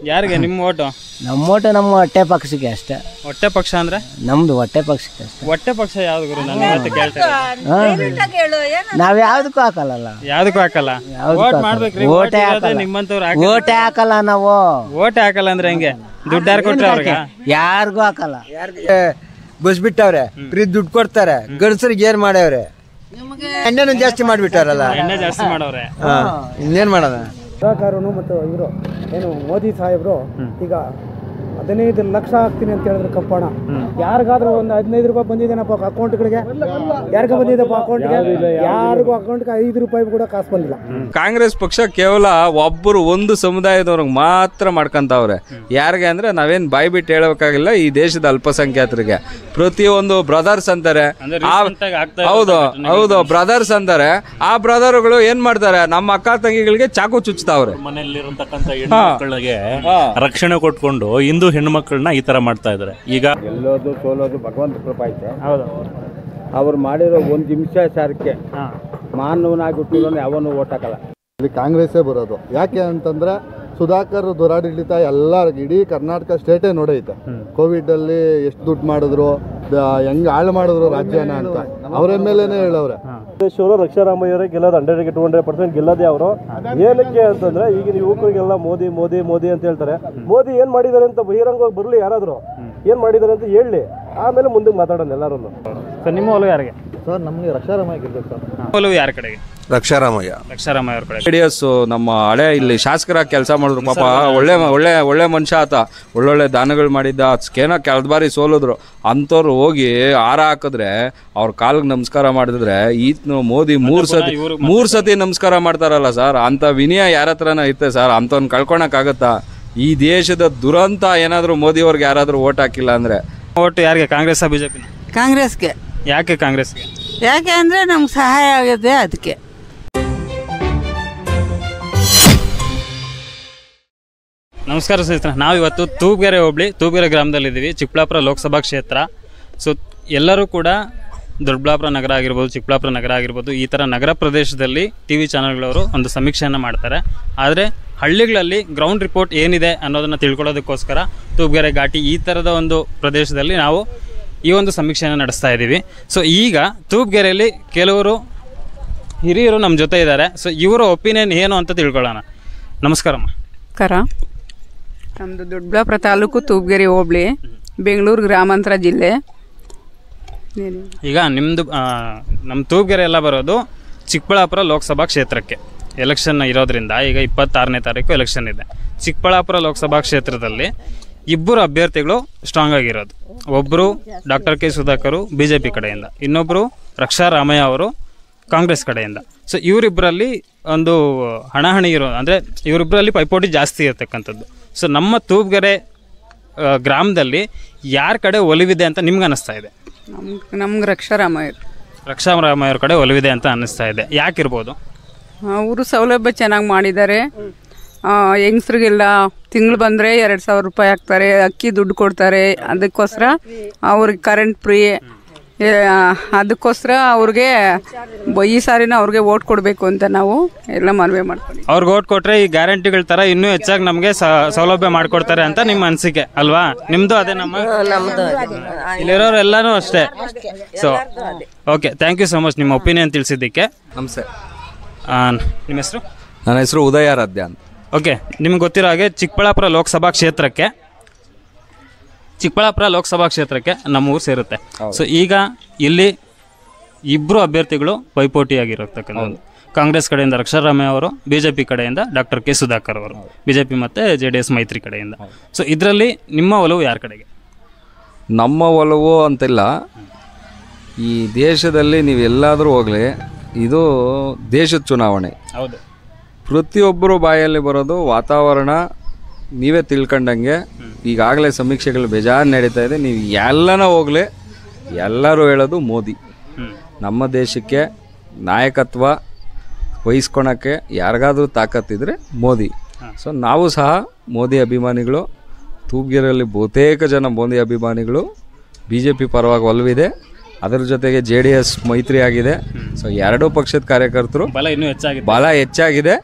ಯಾರಿಗೆ ನಿಮ್ಮ ಓಟು? ನಮ್ಮ ಓಟು ನಮ್ಮ ಹೊಟ್ಟೆ ಪಕ್ಷಕ್ಕೆ ಅಷ್ಟೇ. ಹೊಟ್ಟೆ ಪಕ್ಷ ಅಂದ್ರೆ ನಮ್ದು ಹೊಟ್ಟೆ ಪಕ್ಷಕ್ಕೆ ಅಷ್ಟೇ. ಹೊಟ್ಟೆ ಪಕ್ಷ ಯಾವ್ದು ಗುರು? ನಾನು ಇವತ್ತು ಕೇಳ್ತಾ ನಾವ್ ಯಾವ್ದಕ್ಕೂ ಹಾಕಲ್ಲ. ಯಾವ್ದಕ್ಕೂ ಹಾಕಲ್ಲ. ಓಟ್ ಮಾಡ್ಬೇಕ್ರಿ. ಓಟೇ ಹಾಕಲ್ಲ. ನಿಮ್ಮಂತವ್ರು ಓಟೇ ಹಾಕಲ್ಲ ನಾವು. ಓಟ್ ಹಾಕಲ್ಲ ಅಂದ್ರೆ ಹೆಂಗೆ? ದುಡ್ಡು ಯಾರು ಕೊಟ್ರೆ ಅವ್ರಿಗೆ? ಯಾರಿಗೂ ಹಾಕಲ್ಲ. ಬಸ್ ಬಿಟ್ಟವ್ರೆ, ಫ್ರೀ ದುಡ್ಡು ಕೊಡ್ತಾರೆ. ಗಂಡಸರಿಗೆ ಏನ್ ಮಾಡ್ಯವ್ರೆ? ಎಣ್ಣೆನೂ ಜಾಸ್ತಿ ಮಾಡ್ಬಿಟ್ಟಾರಲ್ಲ. ಎಣ್ಣೆ ಜಾಸ್ತಿ ಮಾಡವ್ರೆ. ಇನ್ನೇನ್ ಮಾಡೋಣ? ಸುಧಾಕರನು ಮತ್ತು ಇವರು ಏನು ಮೋದಿ ಸಾಹೇಬ್ರು ಈಗ 15 ಲಕ್ಷ ಹಾಕ್ತೀನಿ ಅಂತ ಹೇಳಿದ್ರು ಕಪ್ಪಣ. ಯಾರಿಗಾದ್ರೂ ಒಂದು 15 ರೂಪಾಯಿ ಬಂದಿದ್ದೇನಪ್ಪ ಅಕೌಂಟ್ಗಳಿಗೆ? ಯಾರಿಗ ಬಂದಿದ್ದಪ್ಪ ಅಕೌಂಟ್ಗೆ? ಯಾರಿಗೂ ಅಕೌಂಟ್ಗೆ 5 ರೂಪಾಯಿ ಕೂಡ ಕಾಸು ಬಂದಿಲ್ಲ. ಕಾಂಗ್ರೆಸ್ ಪಕ್ಷ ಕೇವಲ ಒಬ್ಬರು ಒಂದು ಸಮುದಾಯದವ್ರಿಗೆ ಮಾತ್ರ ಮಾಡ್ಕೊಂತವ್ರೆ. ಯಾರಿಗೆ ಅಂದ್ರೆ ನಾವೇನ್ ಬಾಯಿ ಬಿಟ್ಟು ಹೇಳಬೇಕಾಗಿಲ್ಲ. ಈ ದೇಶದ ಅಲ್ಪಸಂಖ್ಯಾತರಿಗೆ ಪ್ರತಿಯೊಂದು ಬ್ರದರ್ಸ್ ಅಂತಾರೆ. ಹೌದು ಬ್ರದರ್ಸ್ ಅಂತಾರೆ. ಆ ಬ್ರದರ್ಗಳು ಏನ್ ಮಾಡ್ತಾರೆ? ನಮ್ಮ ಅಕ್ಕ ತಂಗಿಗಳಿಗೆ ಚಾಕು ಚುಚ್ತಾವ್ರೆ. ಮನೆಯಲ್ಲಿರತಕ್ಕಂಥ ಹೆಣ್ಮಕ್ಳಿಗೆ ರಕ್ಷಣೆ ಕೊಟ್ಕೊಂಡು ಹಿಂದೂ ಹೆಣ್ಮಕ್ಳನ್ನ ಈ ತರ ಮಾಡ್ತಾ ಇದಾರೆ. ಈಗ ಗೆಲ್ಲೋದು ಸೋಲೋದು ಭಗವಂತ ಕೃಪೆ ಐತೆ. ಅವ್ರು ಮಾಡಿರೋ ಒಂದು ಹಿಂಸಾಚಾರಕ್ಕೆ ಮಾನವನಾಗಿ ಹುಟ್ಟಿರೋನು ಯಾವನು ಓಟ್ ಹಾಕಲ್ಲ. ಇಲ್ಲಿ ಕಾಂಗ್ರೆಸ್ಸೇ ಬರೋದು. ಯಾಕೆ ಅಂತಂದ್ರೆ ಸುಧಾಕರ್ ದುರಾಡಳಿತ ಎಲ್ಲ ಇಡೀ ಕರ್ನಾಟಕ ಸ್ಟೇಟೇ ನೋಡೈತೆ. ಕೋವಿಡ್ ಅಲ್ಲಿ ಎಷ್ಟು ದುಡ್ಡು ಮಾಡಿದ್ರು, ಹೆಂಗ್ ಹಾಳು ಮಾಡಿದ್ರು ರಾಜ್ಯನ ಅಂತ ಅವ್ರ ಮೇಲೇನೆ ಹೇಳವ್ರೆ. ರಕ್ಷಾರಾಮಯ್ಯವರೇ ಗೆಲ್ಲೋದು 100% ಗೆಲ್ಲೋದೇ ಅವರು. ಏನಕ್ಕೆ ಅಂತಂದ್ರೆ ಈಗಿನ ಯುವಕರಿಗೆಲ್ಲ ಮೋದಿ ಮೋದಿ ಮೋದಿ ಅಂತ ಹೇಳ್ತಾರೆ. ಮೋದಿ ಏನ್ ಮಾಡಿದಾರೆ ಅಂತ ಬಹಿರಂಗವಾಗಿ ಬರ್ಲಿ, ಯಾರಾದ್ರು ಏನ್ ಮಾಡಿದಾರೆ ಅಂತ ಹೇಳಿ, ಆಮೇಲೆ ಮುಂದಕ್ಕೆ ಮಾತಾಡೋಣ ಎಲ್ಲರೂ. ಸರ್ ನಿಮ್ಮ ಒಲವು ಯಾರಿಗೆ? ಸರ್ ನಮ್ಗೆ ರಕ್ಷಾರಾಮಯ್ಯ ಗೆಲ್ಬೇಕು ಸರ್. ಒಲವು ಯಾರ ಕಡೆಗೆ? ರಕ್ಷಾರಾಮಯ್ಯ ಅವ್ರ ಕಡೆ. ಜೆಡಿಎಸ್ ನಮ್ಮ ಹಳೆ ಇಲ್ಲಿ ಶಾಸಕರಾಗಿ ಕೆಲಸ ಮಾಡಿದ್ರು. ಪಾಪ ಒಳ್ಳೆ ಒಳ್ಳೆ ಒಳ್ಳೆ ಮನುಷ್ಯ ಆತ. ಒಳ್ಳೊಳ್ಳೆ ದಾನಗಳು ಮಾಡಿದ್ದ. ಏನೋ ಕೆಲ ಬಾರಿ ಸೋಲಿದ್ರು. ಅಂಥವ್ರು ಹೋಗಿ ಹಾರ ಹಾಕಿದ್ರೆ ಅವ್ರ ಕಾಲಿಗೆ ನಮಸ್ಕಾರ ಮಾಡಿದ್ರೆ ಈತನು ಮೋದಿ ಮೂರ್ ಸತಿ ನಮಸ್ಕಾರ ಮಾಡ್ತಾರಲ್ಲ ಸರ್. ಅಂತ ವಿನಯ ಯಾರ ಹತ್ರನ ಐತೆ ಸರ್? ಅಂಥವ್ನ ಕಳ್ಕೊಳಕ್ಕಾಗತ್ತಾ? ಈ ದೇಶದ ದುರಂತ ಏನಾದ್ರು ಮೋದಿ ಅವ್ರಿಗೆ ಯಾರಾದ್ರೂ ಓಟ್ ಹಾಕಿಲ್ಲ ಅಂದ್ರೆ. ಓಟ್ ಯಾರಿಗೆ? ಕಾಂಗ್ರೆಸ್ ಬಿಜೆಪಿ? ಕಾಂಗ್ರೆಸ್ಗೆ. ಯಾಕೆ ಕಾಂಗ್ರೆಸ್ಗೆ? ಯಾಕೆ ಅಂದ್ರೆ ನಮ್ಗೆ ಸಹಾಯ ಆಗುತ್ತೆ ಅದಕ್ಕೆ. ನಮಸ್ಕಾರ ಸ್ನೇಹಿತರೆ, ನಾವಿವತ್ತು ತೂಬ್ಗೆರೆ ಹೋಬಳಿ ತೂಬ್ಗೆರೆ ಗ್ರಾಮದಲ್ಲಿದ್ದೀವಿ, ಚಿಕ್ಕಬಳ್ಳಾಪುರ ಲೋಕಸಭಾ ಕ್ಷೇತ್ರ. ಸೊ ಎಲ್ಲರೂ ಕೂಡ ದೊಡ್ಡಬಳ್ಳಾಪುರ ನಗರ ಆಗಿರ್ಬೋದು, ಚಿಕ್ಕಬಳ್ಳಾಪುರ ನಗರ ಆಗಿರ್ಬೋದು, ಈ ಥರ ನಗರ ಪ್ರದೇಶದಲ್ಲಿ ಟಿ ವಿ ಚಾನಲ್ಗಳವರು ಒಂದು ಸಮೀಕ್ಷೆಯನ್ನು ಮಾಡ್ತಾರೆ. ಆದರೆ ಹಳ್ಳಿಗಳಲ್ಲಿ ಗ್ರೌಂಡ್ ರಿಪೋರ್ಟ್ ಏನಿದೆ ಅನ್ನೋದನ್ನು ತಿಳ್ಕೊಳ್ಳೋದಕ್ಕೋಸ್ಕರ ತೂಬ್ಗೆರೆ ಘಾಟಿ ಈ ಥರದ ಒಂದು ಪ್ರದೇಶದಲ್ಲಿ ನಾವು ಈ ಒಂದು ಸಮೀಕ್ಷೆಯನ್ನು ನಡೆಸ್ತಾ ಇದ್ದೀವಿ. ಸೊ ಈಗ ತೂಬ್ಗೆರೆಯಲ್ಲಿ ಕೆಲವರು ಹಿರಿಯರು ನಮ್ಮ ಜೊತೆ ಇದ್ದಾರೆ. ಸೊ ಇವರ ಒಪಿನಿಯನ್ ಏನು ಅಂತ ತಿಳ್ಕೊಳ್ಳೋಣ. ನಮಸ್ಕಾರಮ್ಮ. ನಮ್ಮದು ದೊಡ್ಡಬಳ್ಳಾಪುರ ತಾಲೂಕು ತೂಬ್ಗೆರೆ ಹೋಬಳಿ, ಬೆಂಗಳೂರು ಗ್ರಾಮಾಂತರ ಜಿಲ್ಲೆ. ಈಗ ನಿಮ್ಮದು ನಮ್ಮ ತೂಬ್ಗೆರೆ ಎಲ್ಲ ಬರೋದು ಚಿಕ್ಕಬಳ್ಳಾಪುರ ಲೋಕಸಭಾ ಕ್ಷೇತ್ರಕ್ಕೆ ಎಲೆಕ್ಷನ್ ಇರೋದ್ರಿಂದ ಈಗ 26ನೇ ತಾರೀಕು ಎಲೆಕ್ಷನ್ ಇದೆ. ಚಿಕ್ಕಬಳ್ಳಾಪುರ ಲೋಕಸಭಾ ಕ್ಷೇತ್ರದಲ್ಲಿ ಇಬ್ಬರು ಅಭ್ಯರ್ಥಿಗಳು ಸ್ಟ್ರಾಂಗ್ ಆಗಿರೋದು. ಒಬ್ಬರು ಡಾಕ್ಟರ್ ಕೆ ಸುಧಾಕರ್ BJP ಕಡೆಯಿಂದ, ಇನ್ನೊಬ್ಬರು ರಕ್ಷಾರಾಮಯ್ಯ ಅವರು ಕಾಂಗ್ರೆಸ್ ಕಡೆಯಿಂದ. ಸೊ ಇವರಿಬ್ಬರಲ್ಲಿ ಒಂದು ಹಣಾಹಣಿ ಅಂದರೆ ಇವರಿಬ್ಬರಲ್ಲಿ ಪೈಪೋಟಿ ಜಾಸ್ತಿ ಇರತಕ್ಕಂಥದ್ದು. ಸೊ ನಮ್ಮ ತೂಬ್ಗೆರೆ ಗ್ರಾಮದಲ್ಲಿ ಯಾರ ಕಡೆ ಒಲಿವಿದೆ ಅಂತ ನಿಮ್ಗೆ ಅನ್ನಿಸ್ತಾ ಇದೆ? ನಮ್ಗೆ ರಕ್ಷಾರಾಮಯ್ಯ ಅವ್ರ ಕಡೆ ಒಲಿವಿದೆ ಅಂತ ಅನ್ನಿಸ್ತಾ ಇದೆ. ಯಾಕಿರ್ಬೋದು? ಅವರು ಸೌಲಭ್ಯ ಚೆನ್ನಾಗಿ ಮಾಡಿದ್ದಾರೆ. ಹೆಂಗಸ್ರಿಗೆಲ್ಲ ತಿಂಗಳು ಬಂದರೆ 2000 ರೂಪಾಯಿ ಹಾಕ್ತಾರೆ, ಅಕ್ಕಿ ದುಡ್ಡು ಕೊಡ್ತಾರೆ. ಅದಕ್ಕೋಸ್ಕರ ಅವ್ರಿಗೆ ಕರೆಂಟ್ ಫ್ರೀ. ಅದಕ್ಕೋಸ್ಕರ ಅವ್ರಿಗೆ ಈ ಸಾರಿನ ಅವ್ರಿಗೆ ಓಟ್ ಕೊಡಬೇಕು ಅಂತ ನಾವು ಎಲ್ಲ ಮನವಿ ಮಾಡ್ತೀವಿ. ಅವ್ರಿಗೆ ಓಟ್ ಕೊಟ್ರೆ ಈ ಗ್ಯಾರಂಟಿಗಳ ಥರ ಇನ್ನೂ ಹೆಚ್ಚಾಗಿ ನಮಗೆ ಸೌಲಭ್ಯ ಮಾಡಿಕೊಡ್ತಾರೆ ಅಂತ ನಿಮ್ಮ ಅನಿಸಿಕೆ ಅಲ್ವಾ? ನಿಮ್ಮದು ಅದೇ? ಇಲ್ಲಿರೋರೆಲ್ಲನೂ ಅಷ್ಟೇ. So okay, thank you so much ನಿಮ್ಮ ಒಪಿನಿಯನ್ ತಿಳಿಸಿದ್ದಕ್ಕೆ. ನಮಸ್ತೆ. ನಿಮ್ಮ ಹೆಸರು? ನನ್ನ ಹೆಸರು ಉದಯಾರಾಧ್ಯ ಅಂತ. ಓಕೆ, ನಿಮ್ಗೆ ಗೊತ್ತಿರೋ ಹಾಗೆ ಚಿಕ್ಕಬಳ್ಳಾಪುರ ಲೋಕಸಭಾ ಕ್ಷೇತ್ರಕ್ಕೆ ನಮ್ಮ ಊರು ಸೇರುತ್ತೆ. ಸೊ ಈಗ ಇಲ್ಲಿ ಇಬ್ಬರು ಅಭ್ಯರ್ಥಿಗಳು ಪೈಪೋಟಿಯಾಗಿರತಕ್ಕಂಥದ್ದು. ಕಾಂಗ್ರೆಸ್ ಕಡೆಯಿಂದ ರಕ್ಷಾರಾಮಯ್ಯ ಅವರು, BJP ಕಡೆಯಿಂದ ಡಾಕ್ಟರ್ ಕೆ ಸುಧಾಕರ್ ಅವರು, BJP ಮತ್ತು JDS ಮೈತ್ರಿ ಕಡೆಯಿಂದ. ಸೊ ಇದರಲ್ಲಿ ನಿಮ್ಮ ಒಲವು ಯಾರ ಕಡೆಗೆ? ನಮ್ಮ ಒಲವು ಅಂತಿಲ್ಲ. ಈ ದೇಶದಲ್ಲಿ ನೀವೆಲ್ಲಾದರೂ ಹೋಗಲಿ, ಇದು ದೇಶದ ಚುನಾವಣೆ. ಹೌದು. ಪ್ರತಿಯೊಬ್ಬರು ಬಾಯಲ್ಲಿ ಬರೋದು ವಾತಾವರಣ ನೀವೇ ತಿಳ್ಕೊಂಡಂಗೆ. ಈಗಾಗಲೇ ಸಮೀಕ್ಷೆಗಳು ಬೇಜಾರು ನಡೀತಾ ಇದೆ. ನೀವು ಎಲ್ಲನ ಹೋಗಲಿ, ಎಲ್ಲರೂ ಹೇಳೋದು ಮೋದಿ. ನಮ್ಮ ದೇಶಕ್ಕೆ ನಾಯಕತ್ವ ವಹಿಸ್ಕೊಳಕ್ಕೆ ಯಾರಿಗಾದ್ರೂ ತಾಕತ್ತಿದ್ರೆ ಮೋದಿ. ಸೊ ನಾವು ಸಹ ಮೋದಿ ಅಭಿಮಾನಿಗಳು. ತೂಬ್ಗೆರೆಯಲ್ಲಿ ಬಹುತೇಕ ಜನ ಮೋದಿ ಅಭಿಮಾನಿಗಳು. BJP ಪರವಾಗಿ ಒಲವಿದೆ. ಅದರ ಜೊತೆಗೆ JDS ಮೈತ್ರಿ ಆಗಿದೆ. ಸೊ ಎರಡೂ ಪಕ್ಷದ ಕಾರ್ಯಕರ್ತರು ಬಲ ಹೆಚ್ಚಾಗಿದೆ.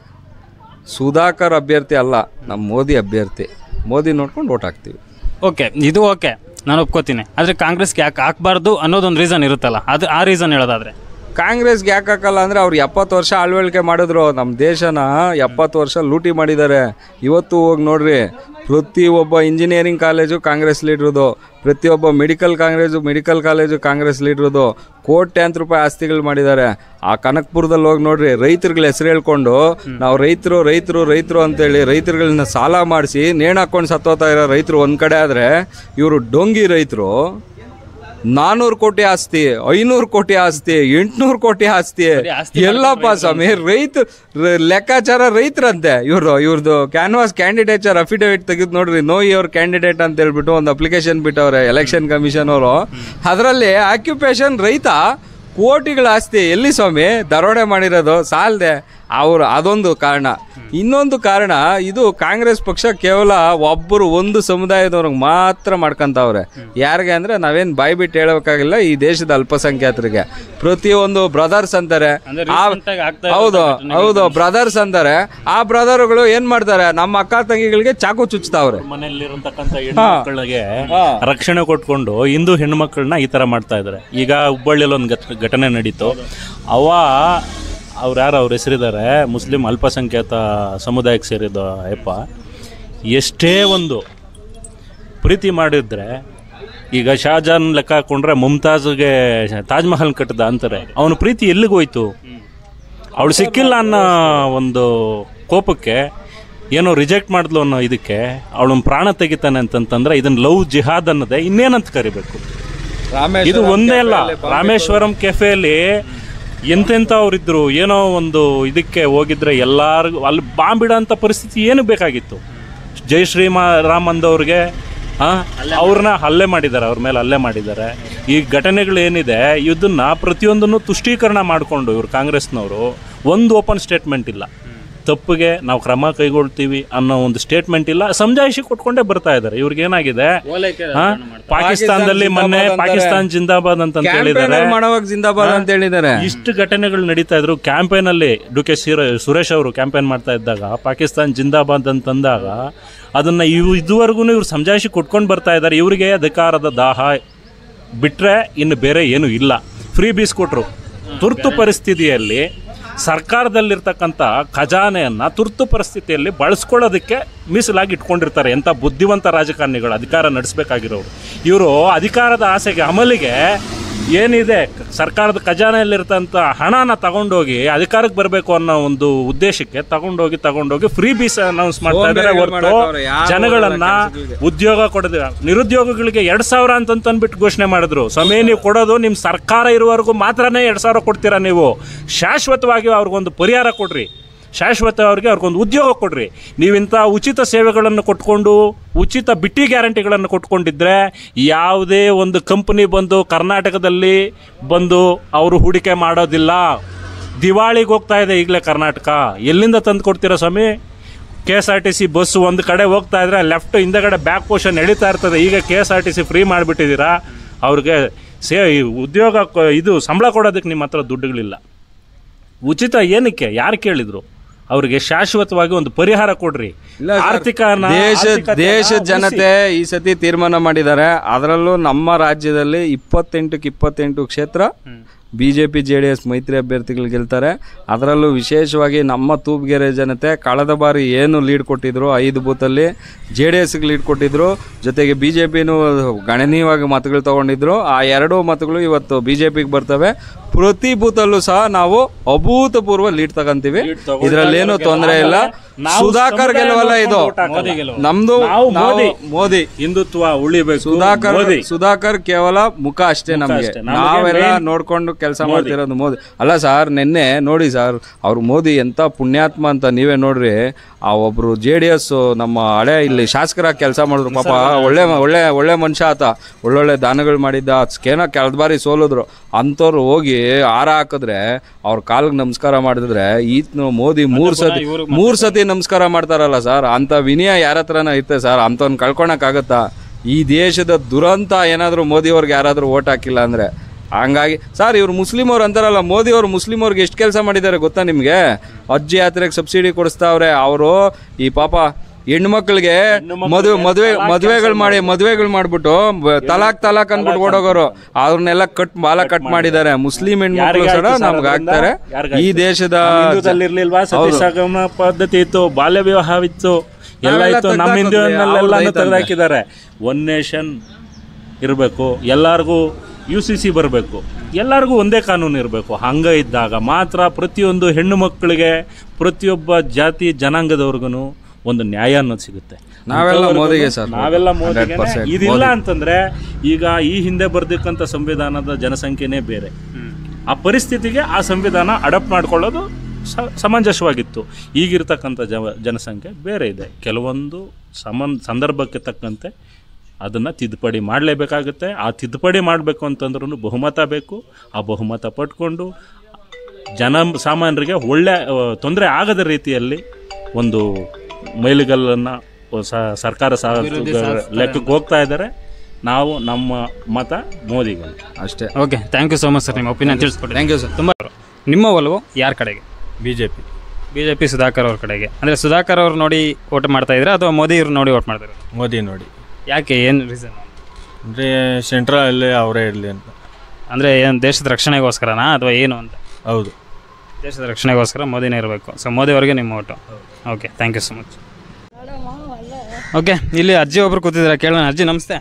ಸುಧಾಕರ್ ಅಭ್ಯರ್ಥಿ ಅಲ್ಲ, ನಮ್ಮ ಮೋದಿ ಅಭ್ಯರ್ಥಿ. ಮೋದಿ ನೋಡ್ಕೊಂಡು ಓಟ್ ಹಾಕ್ತೀವಿ. ಓಕೆ, ಇದು ಓಕೆ, ನಾನು ಒಪ್ಕೋತೀನಿ. ಆದರೆ ಕಾಂಗ್ರೆಸ್ಗೆ ಯಾಕೆ ಹಾಕ್ಬಾರ್ದು ಅನ್ನೋದೊಂದು ರೀಸನ್ ಇರುತ್ತಲ್ಲ, ಅದು ಆ ರೀಸನ್ ಹೇಳೋದಾದ್ರೆ ಕಾಂಗ್ರೆಸ್ಗೆ ಯಾಕೆ ಹಾಕಲ್ಲ ಅಂದರೆ ಅವ್ರು 70 ವರ್ಷ ಆಳ್ವಳಿಕೆ ಮಾಡಿದ್ರು, ನಮ್ಮ ದೇಶನ 70 ವರ್ಷ ಲೂಟಿ ಮಾಡಿದ್ದಾರೆ. ಇವತ್ತು ಹೋಗಿ ನೋಡ್ರಿ, ಪ್ರತಿಯೊಬ್ಬ ಇಂಜಿನಿಯರಿಂಗ್ ಕಾಲೇಜು ಕಾಂಗ್ರೆಸ್ ಲೀಡ್ರದು, ಪ್ರತಿಯೊಬ್ಬ ಮೆಡಿಕಲ್ ಕಾಲೇಜು ಕಾಂಗ್ರೆಸ್ ಲೀಡ್ರದು. ಕೋಟ್ಯಾಂತರ ರೂಪಾಯಿ ಆಸ್ತಿಗಳು ಮಾಡಿದ್ದಾರೆ. ಆ ಕನಕಪುರದಲ್ಲಿ ಹೋಗಿ ನೋಡ್ರಿ, ರೈತರುಗಳ ಹೆಸರು ಹೇಳ್ಕೊಂಡು ನಾವು ರೈತರು ಅಂತೇಳಿ ರೈತರುಗಳನ್ನ ಸಾಲ ಮಾಡಿಸಿ ನೇಣು ಹಾಕೊಂಡು ಸತ್ತೋತಾ ಇರೋ ರೈತರು ಒಂದು ಕಡೆ ಆದರೆ, ಇವರು ಡೊಂಗಿ ರೈತರು 400 ಕೋಟಿ ಆಸ್ತಿ, 500 ಕೋಟಿ ಆಸ್ತಿ, 800 ಕೋಟಿ ಆಸ್ತಿ. ಎಲ್ಲಪ್ಪ ಸ್ವಾಮಿ, ಲೆಕ್ಕಾಚಾರ ರೈತರಂತೆ. ಇವ್ರದ್ದು ಕ್ಯಾಂಡಿಡೇಚರ್ ಅಫಿಡೇವಿಟ್ ತೆಗೆದು ನೋಡ್ರಿ, ನೋ ಯುವರ್ ಕ್ಯಾಂಡಿಡೇಟ್ ಅಂತ ಹೇಳ್ಬಿಟ್ಟು ಒಂದು ಅಪ್ಲಿಕೇಶನ್ ಬಿಟ್ಟವ್ರೆ ಎಲೆಕ್ಷನ್ ಕಮಿಷನ್ ಅವರು. ಅದರಲ್ಲಿ ಆಕ್ಯುಪೇಷನ್ ರೈತ, ಕೋಟಿಗಳ ಆಸ್ತಿ. ಎಲ್ಲಿ ಸ್ವಾಮಿ ದರೋಡೆ ಮಾಡಿರೋದು ಸಾಲದೆ ಅವರು? ಅದೊಂದು ಕಾರಣ. ಇನ್ನೊಂದು ಕಾರಣ, ಇದು ಕಾಂಗ್ರೆಸ್ ಪಕ್ಷ ಕೇವಲ ಒಂದು ಸಮುದಾಯದವ್ರಿಗೆ ಮಾತ್ರ ಮಾಡ್ಕೊಂತವ್ರೆ. ಯಾರಿಗೆ ಅಂದರೆ ನಾವೇನು ಬಾಯಿ ಬಿಟ್ಟು ಹೇಳಬೇಕಾಗಿಲ್ಲ, ಈ ದೇಶದ ಅಲ್ಪಸಂಖ್ಯಾತರಿಗೆ ಪ್ರತಿಯೊಂದು ಬ್ರದರ್ಸ್ ಅಂತಾರೆ. ಹೌದು ಬ್ರದರ್ಸ್ ಅಂತಾರೆ. ಆ ಬ್ರದರ್ಗಳು ಏನ್ ಮಾಡ್ತಾರೆ, ನಮ್ಮ ಅಕ್ಕ ತಂಗಿಗಳಿಗೆ ಚಾಕು ಚುಚ್ತಾವ್ರೆ. ಮನೆಯಲ್ಲಿರತಕ್ಕಂಥ ಹೆಣ್ಮಕ್ಳಿಗೆ ರಕ್ಷಣೆ ಕೊಟ್ಕೊಂಡು ಹಿಂದೂ ಹೆಣ್ಮಕ್ಳನ್ನ ಈ ತರ ಮಾಡ್ತಾ ಇದ್ದಾರೆ. ಈಗ ಹುಬ್ಬಳ್ಳಿಯಲ್ಲಿ ಒಂದು ಘಟನೆ ನಡೀತು. ಅವ್ರ ಹೆಸರಿದ್ದಾರೆ, ಮುಸ್ಲಿಂ ಅಲ್ಪಸಂಖ್ಯಾತ ಸಮುದಾಯಕ್ಕೆ ಸೇರಿದ ಅಯ್ಯಪ್ಪ. ಎಷ್ಟೇ ಒಂದು ಪ್ರೀತಿ ಮಾಡಿದ್ರೆ, ಈಗ ಶಾಜಾನ್ ಲೆಕ್ಕ ಹಾಕೊಂಡ್ರೆ ಮುಮ್ತಾಜ್ಗೆ ತಾಜ್ ಮಹಲ್ ಕಟ್ಟದ ಅಂತಾರೆ. ಅವನ ಪ್ರೀತಿ ಎಲ್ಲಿಗೋಯ್ತು? ಅವಳು ಸಿಕ್ಕಿಲ್ಲ ಅನ್ನೋ ಒಂದು ಕೋಪಕ್ಕೆ ಏನೋ ರಿಜೆಕ್ಟ್ ಮಾಡಿದ್ಲು ಅನ್ನೋ ಇದಕ್ಕೆ ಅವಳನ್ನ ಪ್ರಾಣ ತೆಗಿತಾನೆ ಅಂತಂತಂದ್ರೆ, ಇದನ್ನ ಲವ್ ಜಿಹಾದ್ ಅನ್ನೋದೇ ಇನ್ನೇನಂತ ಕರಿಬೇಕು? ಇದು ಒಂದೇ ಅಲ್ಲ. ರಾಮೇಶ್ವರಂ ಕೆಫೆಯಲ್ಲಿ ಎಂತೆಂಥವ್ರಿದ್ರು, ಏನೋ ಒಂದು ಇದಕ್ಕೆ ಹೋಗಿದ್ರೆ ಎಲ್ಲರಿಗೂ ಅಲ್ಲಿ ಬಾಂಬ್ ಬಿಡೋಂಥ ಪರಿಸ್ಥಿತಿ ಏನು ಬೇಕಾಗಿತ್ತು? ಜೈ ಶ್ರೀರಾಮ್ ಅಂದವ್ರಿಗೆ ಅವ್ರನ್ನ ಹಲ್ಲೆ ಮಾಡಿದ್ದಾರೆ, ಅವ್ರ ಮೇಲೆ ಹಲ್ಲೆ ಮಾಡಿದ್ದಾರೆ. ಈ ಘಟನೆಗಳೇನಿದೆ ಇದನ್ನ ಪ್ರತಿಯೊಂದನ್ನು ತುಷ್ಟೀಕರಣ ಮಾಡಿಕೊಂಡು ಇವರು ಕಾಂಗ್ರೆಸ್ನವರು ಒಂದು ಓಪನ್ ಸ್ಟೇಟ್ಮೆಂಟ್ ಇಲ್ಲ, ತಪ್ಪಿಗೆ ನಾವು ಕ್ರಮ ಕೈಗೊಳ್ತೀವಿ ಅನ್ನೋ ಒಂದು ಸ್ಟೇಟ್ಮೆಂಟ್ ಇಲ್ಲ, ಸಮಜಾಯಿಷಿ ಕೊಟ್ಕೊಂಡೇ ಬರ್ತಾ ಇದ್ದಾರೆ. ಇವ್ರಿಗೆ ಏನಾಗಿದೆ, ಪಾಕಿಸ್ತಾನದಲ್ಲಿ ಮೊನ್ನೆ ಪಾಕಿಸ್ತಾನ್ ಜಿಂದಾಬಾದ್ ಅಂತ ಹೇಳಿದ್ದಾರೆ. ಇಷ್ಟು ಘಟನೆಗಳು ನಡೀತಾ ಇದ್ರು. ಕ್ಯಾಂಪೇನ್ ಅಲ್ಲಿ ಡಿ.ಕೆ. ಸುರೇಶ್ ಅವರು ಕ್ಯಾಂಪೇನ್ ಮಾಡ್ತಾ ಇದ್ದಾಗ ಪಾಕಿಸ್ತಾನ್ ಜಿಂದಾಬಾದ್ ಅಂತಂದಾಗ ಅದನ್ನ ಇದುವರೆಗೂ ಇವ್ರು ಸಮಜಾಯಿಷಿ ಕೊಟ್ಕೊಂಡು ಬರ್ತಾ ಇದ್ದಾರೆ. ಇವರಿಗೆ ಅಧಿಕಾರದ ದಾಹ ಬಿಟ್ರೆ ಇನ್ನು ಬೇರೆ ಏನು ಇಲ್ಲ. ಫ್ರೀ ಬೀಸ್ ಕೊಟ್ರು. ತುರ್ತು ಪರಿಸ್ಥಿತಿಯಲ್ಲಿ ಸರ್ಕಾರದಲ್ಲಿರ್ತಕ್ಕಂಥ ಖಜಾನೆಯನ್ನು ತುರ್ತು ಪರಿಸ್ಥಿತಿಯಲ್ಲಿ ಬಳಸ್ಕೊಳ್ಳೋದಕ್ಕೆ ಮೀಸಲಾಗಿ ಇಟ್ಕೊಂಡಿರ್ತಾರೆ. ಎಂಥ ಬುದ್ಧಿವಂತ ರಾಜಕಾರಣಿಗಳು ಅಧಿಕಾರ ನಡೆಸಬೇಕಾಗಿರೋರು. ಇವರು ಅಧಿಕಾರದ ಆಸೆಗೆ, ಅಮಲಿಗೆ ಏನಿದೆ ಸರ್ಕಾರದ ಖಜಾನೆಯಲ್ಲಿರ್ತಂಥ ಹಣನ ತಗೊಂಡೋಗಿ ಅಧಿಕಾರಕ್ಕೆ ಬರಬೇಕು ಅನ್ನೋ ಒಂದು ಉದ್ದೇಶಕ್ಕೆ ತಗೊಂಡೋಗಿ ಫ್ರೀ ಬೀಸ್ ಅನೌನ್ಸ್ ಮಾಡ್ತಾ ಇದ್ದಾರೆ ಹೊರತು ಜನಗಳನ್ನ ಉದ್ಯೋಗ ಕೊಡೋದು. ನಿರುದ್ಯೋಗಿಗಳಿಗೆ 2,000 ಅಂತಂದ್ಬಿಟ್ಟು ಘೋಷಣೆ ಮಾಡಿದ್ರು. ಸಮಯ ನೀವು ಕೊಡೋದು ನಿಮ್ಮ ಸರ್ಕಾರ ಇರುವವರೆಗೂ ಮಾತ್ರನೇ 2,000 ಕೊಡ್ತೀರಾ. ನೀವು ಶಾಶ್ವತವಾಗಿ ಅವ್ರಿಗೊಂದು ಪರಿಹಾರ ಕೊಡ್ರಿ, ಶಾಶ್ವತವಾಗಿ ಅವ್ರಿಗೊಂದು ಉದ್ಯೋಗ ಕೊಡ್ರಿ. ನೀವಿಂಥ ಉಚಿತ ಸೇವೆಗಳನ್ನು ಕೊಟ್ಕೊಂಡು, ಉಚಿತ ಬಿಟ್ಟಿ ಗ್ಯಾರಂಟಿಗಳನ್ನು ಕೊಟ್ಕೊಂಡಿದ್ರೆ ಯಾವುದೇ ಒಂದು ಕಂಪನಿ ಬಂದು ಕರ್ನಾಟಕದಲ್ಲಿ ಬಂದು ಅವರು ಹೂಡಿಕೆ ಮಾಡೋದಿಲ್ಲ. ದಿವಾಳಿಗೆ ಹೋಗ್ತಾ ಇದೆ ಈಗಲೇ ಕರ್ನಾಟಕ. ಎಲ್ಲಿಂದ ತಂದು ಕೊಡ್ತೀರಾ ಸ್ವಾಮಿ? KSRTC ಬಸ್ಸು ಒಂದು ಕಡೆ ಹೋಗ್ತಾ ಇದ್ರೆ ಲೆಫ್ಟ್ ಹಿಂದಗಡೆ ಬ್ಯಾಕ್ ಪೋರ್ಷನ್ ಎಳಿತಾ ಇರ್ತದೆ. ಈಗ KSRTC ಫ್ರೀ ಮಾಡಿಬಿಟ್ಟಿದ್ದೀರಾ. ಅವ್ರಿಗೆ ಉದ್ಯೋಗ ಇದು ಸಂಬಳ ಕೊಡೋದಕ್ಕೆ ನಿಮ್ಮ ಹತ್ರ ದುಡ್ಡುಗಳಿಲ್ಲ. ಉಚಿತ ಏನಕ್ಕೆ? ಯಾರು ಕೇಳಿದ್ರು? ಅವ್ರಿಗೆ ಶಾಶ್ವತವಾಗಿ ಒಂದು ಪರಿಹಾರ ಕೊಡ್ರಿ. ದೇಶದ ಜನತೆ ಈ ಸತಿ ತೀರ್ಮಾನ ಮಾಡಿದ್ದಾರೆ. ಅದರಲ್ಲೂ ನಮ್ಮ ರಾಜ್ಯದಲ್ಲಿ 28 ಕ್ಷೇತ್ರ BJP JDS ಮೈತ್ರಿ ಅಭ್ಯರ್ಥಿಗಳು ಗೆಲ್ತಾರೆ. ಅದರಲ್ಲೂ ವಿಶೇಷವಾಗಿ ನಮ್ಮ ತೂಬ್ಗೆರೆ ಜನತೆ ಕಳೆದ ಬಾರಿ ಏನು ಲೀಡ್ ಕೊಟ್ಟಿದ್ರು, 5 ಬೂತಲ್ಲಿ JDSಗೆ ಲೀಡ್ ಕೊಟ್ಟಿದ್ರು, ಜೊತೆಗೆ BJPನೂ ಗಣನೀಯವಾಗಿ ಮತಗಳು ತಗೊಂಡಿದ್ರು. ಆ 2 ಮತಗಳು ಇವತ್ತು BJPಗೆ ಬರ್ತವೆ. ಪ್ರತಿ ಬೂತಲ್ಲೂ ಸಹ ನಾವು ಅಭೂತಪೂರ್ವ ಲೀಡ್ ತಗೊಂತೀವಿ. ಇದರಲ್ಲೇನು ತೊಂದರೆ ಇಲ್ಲ. ಸುಧಾಕರ್ ಗೆಲುವಲ್ಲ ಇದು, ನಮ್ದು ಮೋದಿ ಹಿಂದುತ್ವ ಉಳಿಬೇಕು. ಸುಧಾಕರ್ ಕೇವಲ ಮುಖ ಅಷ್ಟೇ. ನಮಗೆ ನಾವೆಲ್ಲ ನೋಡ್ಕೊಂಡು ಕೆಲಸ ಮಾಡ್ತಿರೋದು ಮೋದಿ ಅಲ್ಲ ಸರ್. ನಿನ್ನೆ ನೋಡಿ ಸರ್, ಅವ್ರು ಮೋದಿ ಎಂತ ಪುಣ್ಯಾತ್ಮ ಅಂತ ನೀವೇ ನೋಡ್ರಿ. ಆ ಒಬ್ರು JDS ನಮ್ಮ ಹಳೆ ಇಲ್ಲಿ ಶಾಸಕರಾಗಿ ಕೆಲಸ ಮಾಡಿದ್ರು. ಪಾಪ ಒಳ್ಳೆ ಮನುಷ್ಯ ಆತ, ಒಳ್ಳೊಳ್ಳೆ ದಾನಗಳು ಮಾಡಿದ್ದ. ಸ್ಕೇನ ಕಳೆದ ಬಾರಿ ಸೋಲಿದ್ರು. ಅಂಥವ್ರು ಹೋಗಿ ಹಾರ ಹಾಕಿದ್ರೆ ಅವ್ರ ಕಾಲಿಗೆ ನಮಸ್ಕಾರ ಮಾಡಿದ್ರೆ ಈತನು ಮೋದಿ 3 ಸತಿ ನಮಸ್ಕಾರ ಮಾಡ್ತಾರಲ್ಲ ಸರ್. ಅಂಥ ವಿನಯ ಯಾರ ಹತ್ರನ ಇರುತ್ತೆ ಸರ್? ಅಂಥವ್ನ ಕಳ್ಕೊಳಕ್ಕಾಗತ್ತಾ? ಈ ದೇಶದ ದುರಂತ ಏನಾದರೂ ಮೋದಿಯವ್ರಿಗೆ ಯಾರಾದರೂ ಓಟ್ ಹಾಕಿಲ್ಲ ಅಂದರೆ. ಹಂಗಾಗಿ ಸರ್, ಇವ್ರು ಮುಸ್ಲಿಮವ್ರು ಅಂತಾರಲ್ಲ, ಮೋದಿಯವರು ಮುಸ್ಲಿಮವ್ರಿಗೆ ಎಷ್ಟು ಕೆಲಸ ಮಾಡಿದ್ದಾರೆ ಗೊತ್ತಾ ನಿಮಗೆ? ಹಜ್ ಯಾತ್ರೆಗೆ ಸಬ್ಸಿಡಿ ಕೊಡಿಸ್ತಾವ್ರೆ ಅವರು. ಈ ಪಾಪ ಹೆಣ್ಮಕ್ಳಿಗೆ ಮದುವೆಗಳು ಮಾಡ್ಬಿಟ್ಟು ತಲಾಕ್ ಅನ್ಬಿಟ್ಟು ಓಡೋಗೋರು ಅವ್ರನ್ನೆಲ್ಲ ಬಾಲ ಕಟ್ ಮಾಡಿದ್ದಾರೆ. ಮುಸ್ಲಿಂ ಹೆಣ್ಮಕ್ಳು ಸಹ ನಮ್ಗೆ ಆಗ್ತಾರೆ. ಈ ದೇಶದ ಹಿಂದೂದಲ್ಲಿರ್ಲಿಲ್ವಾ ಸತಿಸಹಗಮನ ಪದ್ಧತಿ ಇತ್ತು, ಬಾಲ್ಯ ವಿವಾಹ ಇತ್ತು, ಎಲ್ಲ ಇತ್ತು. ನಮ್ಮ ಹಿಂದೂನೆಲ್ಲಾನು ತೆಗೆದಾಕಿದ್ದಾರೆ. ಒನ್ ನೇಷನ್ ಇರಬೇಕು, ಎಲ್ಲರಿಗೂ UCC ಬರಬೇಕು, ಎಲ್ಲರಿಗೂ ಒಂದೇ ಕಾನೂನು ಇರಬೇಕು. ಹಂಗ ಇದ್ದಾಗ ಮಾತ್ರ ಪ್ರತಿಯೊಂದು ಹೆಣ್ಣು ಮಕ್ಕಳಿಗೆ, ಪ್ರತಿಯೊಬ್ಬ ಜಾತಿ ಜನಾಂಗದವ್ರಿಗೂ ಒಂದು ನ್ಯಾಯ ಅನ್ನೋದು ಸಿಗುತ್ತೆ. ನಾವೆಲ್ಲ ಮೋದಿಗೆ ಇದಿಲ್ಲ ಅಂತಂದ್ರೆ ಈಗ ಈ ಹಿಂದೆ ಬರ್ದಿಕ್ಕಂಥ ಸಂವಿಧಾನದ ಜನಸಂಖ್ಯೆನೇ ಬೇರೆ. ಆ ಪರಿಸ್ಥಿತಿಗೆ ಆ ಸಂವಿಧಾನ ಅಡಾಪ್ಟ್ ಮಾಡ್ಕೊಳ್ಳೋದು ಸಮಂಜಸವಾಗಿತ್ತು. ಈಗಿರ್ತಕ್ಕಂಥ ಜನಸಂಖ್ಯೆ ಬೇರೆ ಇದೆ. ಕೆಲವೊಂದು ಸಂದರ್ಭಕ್ಕೆ ತಕ್ಕಂತೆ ಅದನ್ನು ತಿದ್ದುಪಡಿ ಮಾಡಲೇಬೇಕಾಗುತ್ತೆ. ಆ ತಿದ್ದುಪಡಿ ಮಾಡಬೇಕು ಅಂತಂದ್ರೂ ಬಹುಮತ ಬೇಕು. ಆ ಬಹುಮತ ಪಡ್ಕೊಂಡು ಸಾಮಾನ್ಯರಿಗೆ ಒಳ್ಳೆ ತೊಂದರೆ ಆಗದ ರೀತಿಯಲ್ಲಿ ಒಂದು ಮೈಲಿಗಲ್ಲನ್ನು ಸರ್ಕಾರ ಲೆಕ್ಕಕ್ಕೆ ಹೋಗ್ತಾ ಇದ್ದಾರೆ. ನಾವು ನಮ್ಮ ಮತ ಮೋದಿಗೆ ಅಷ್ಟೇ. Okay, thank you so much sir, ನಿಮ್ಮ ಒಪಿನಿಯನ್ ತಿಳಿಸ್ಕೊಡಿ. Thank you sir. ತುಂಬ ನಿಮ್ಮ ಒಲವು ಯಾರ ಕಡೆಗೆ? BJP ಸುಧಾಕರ್ ಅವ್ರ ಕಡೆಗೆ. ಅಂದರೆ ಸುಧಾಕರ್ ಅವ್ರು ನೋಡಿ ವೋಟ್ ಮಾಡ್ತಾ ಇದ್ರೆ ಅಥವಾ ಮೋದಿ ಇವ್ರು ನೋಡಿ ವೋಟ್ ಮಾಡ್ತಾರೆ? ಮೋದಿ ನೋಡಿ. ಯಾಕೆ, ಏನು ರೀಸನ್? ಅಂದರೆ ಸೆಂಟ್ರಲ್ಲೇ ಅವರೇ ಇರಲಿ ಅಂತ. ಅಂದರೆ ಏನು ದೇಶದ ರಕ್ಷಣೆಗೋಸ್ಕರನಾ ಅಥವಾ ಏನು ಅಂತ? ಹೌದು, ದೇಶದ ರಕ್ಷಣೆಗೋಸ್ಕರ ಮೋದಿನೇ ಇರಬೇಕು. ಸೊ ಮೋದಿ ಅವರಿಗೆ ನಿಮ್ಮ vote. Okay, thank you so much. Okay, ಇಲ್ಲಿ ಅಜ್ಜಿ ಒಬ್ರು ಕೂತಿದ್ದಾರೆ, ಕೇಳೋಣ. ಅಜ್ಜಿ ನಮಸ್ತೆ.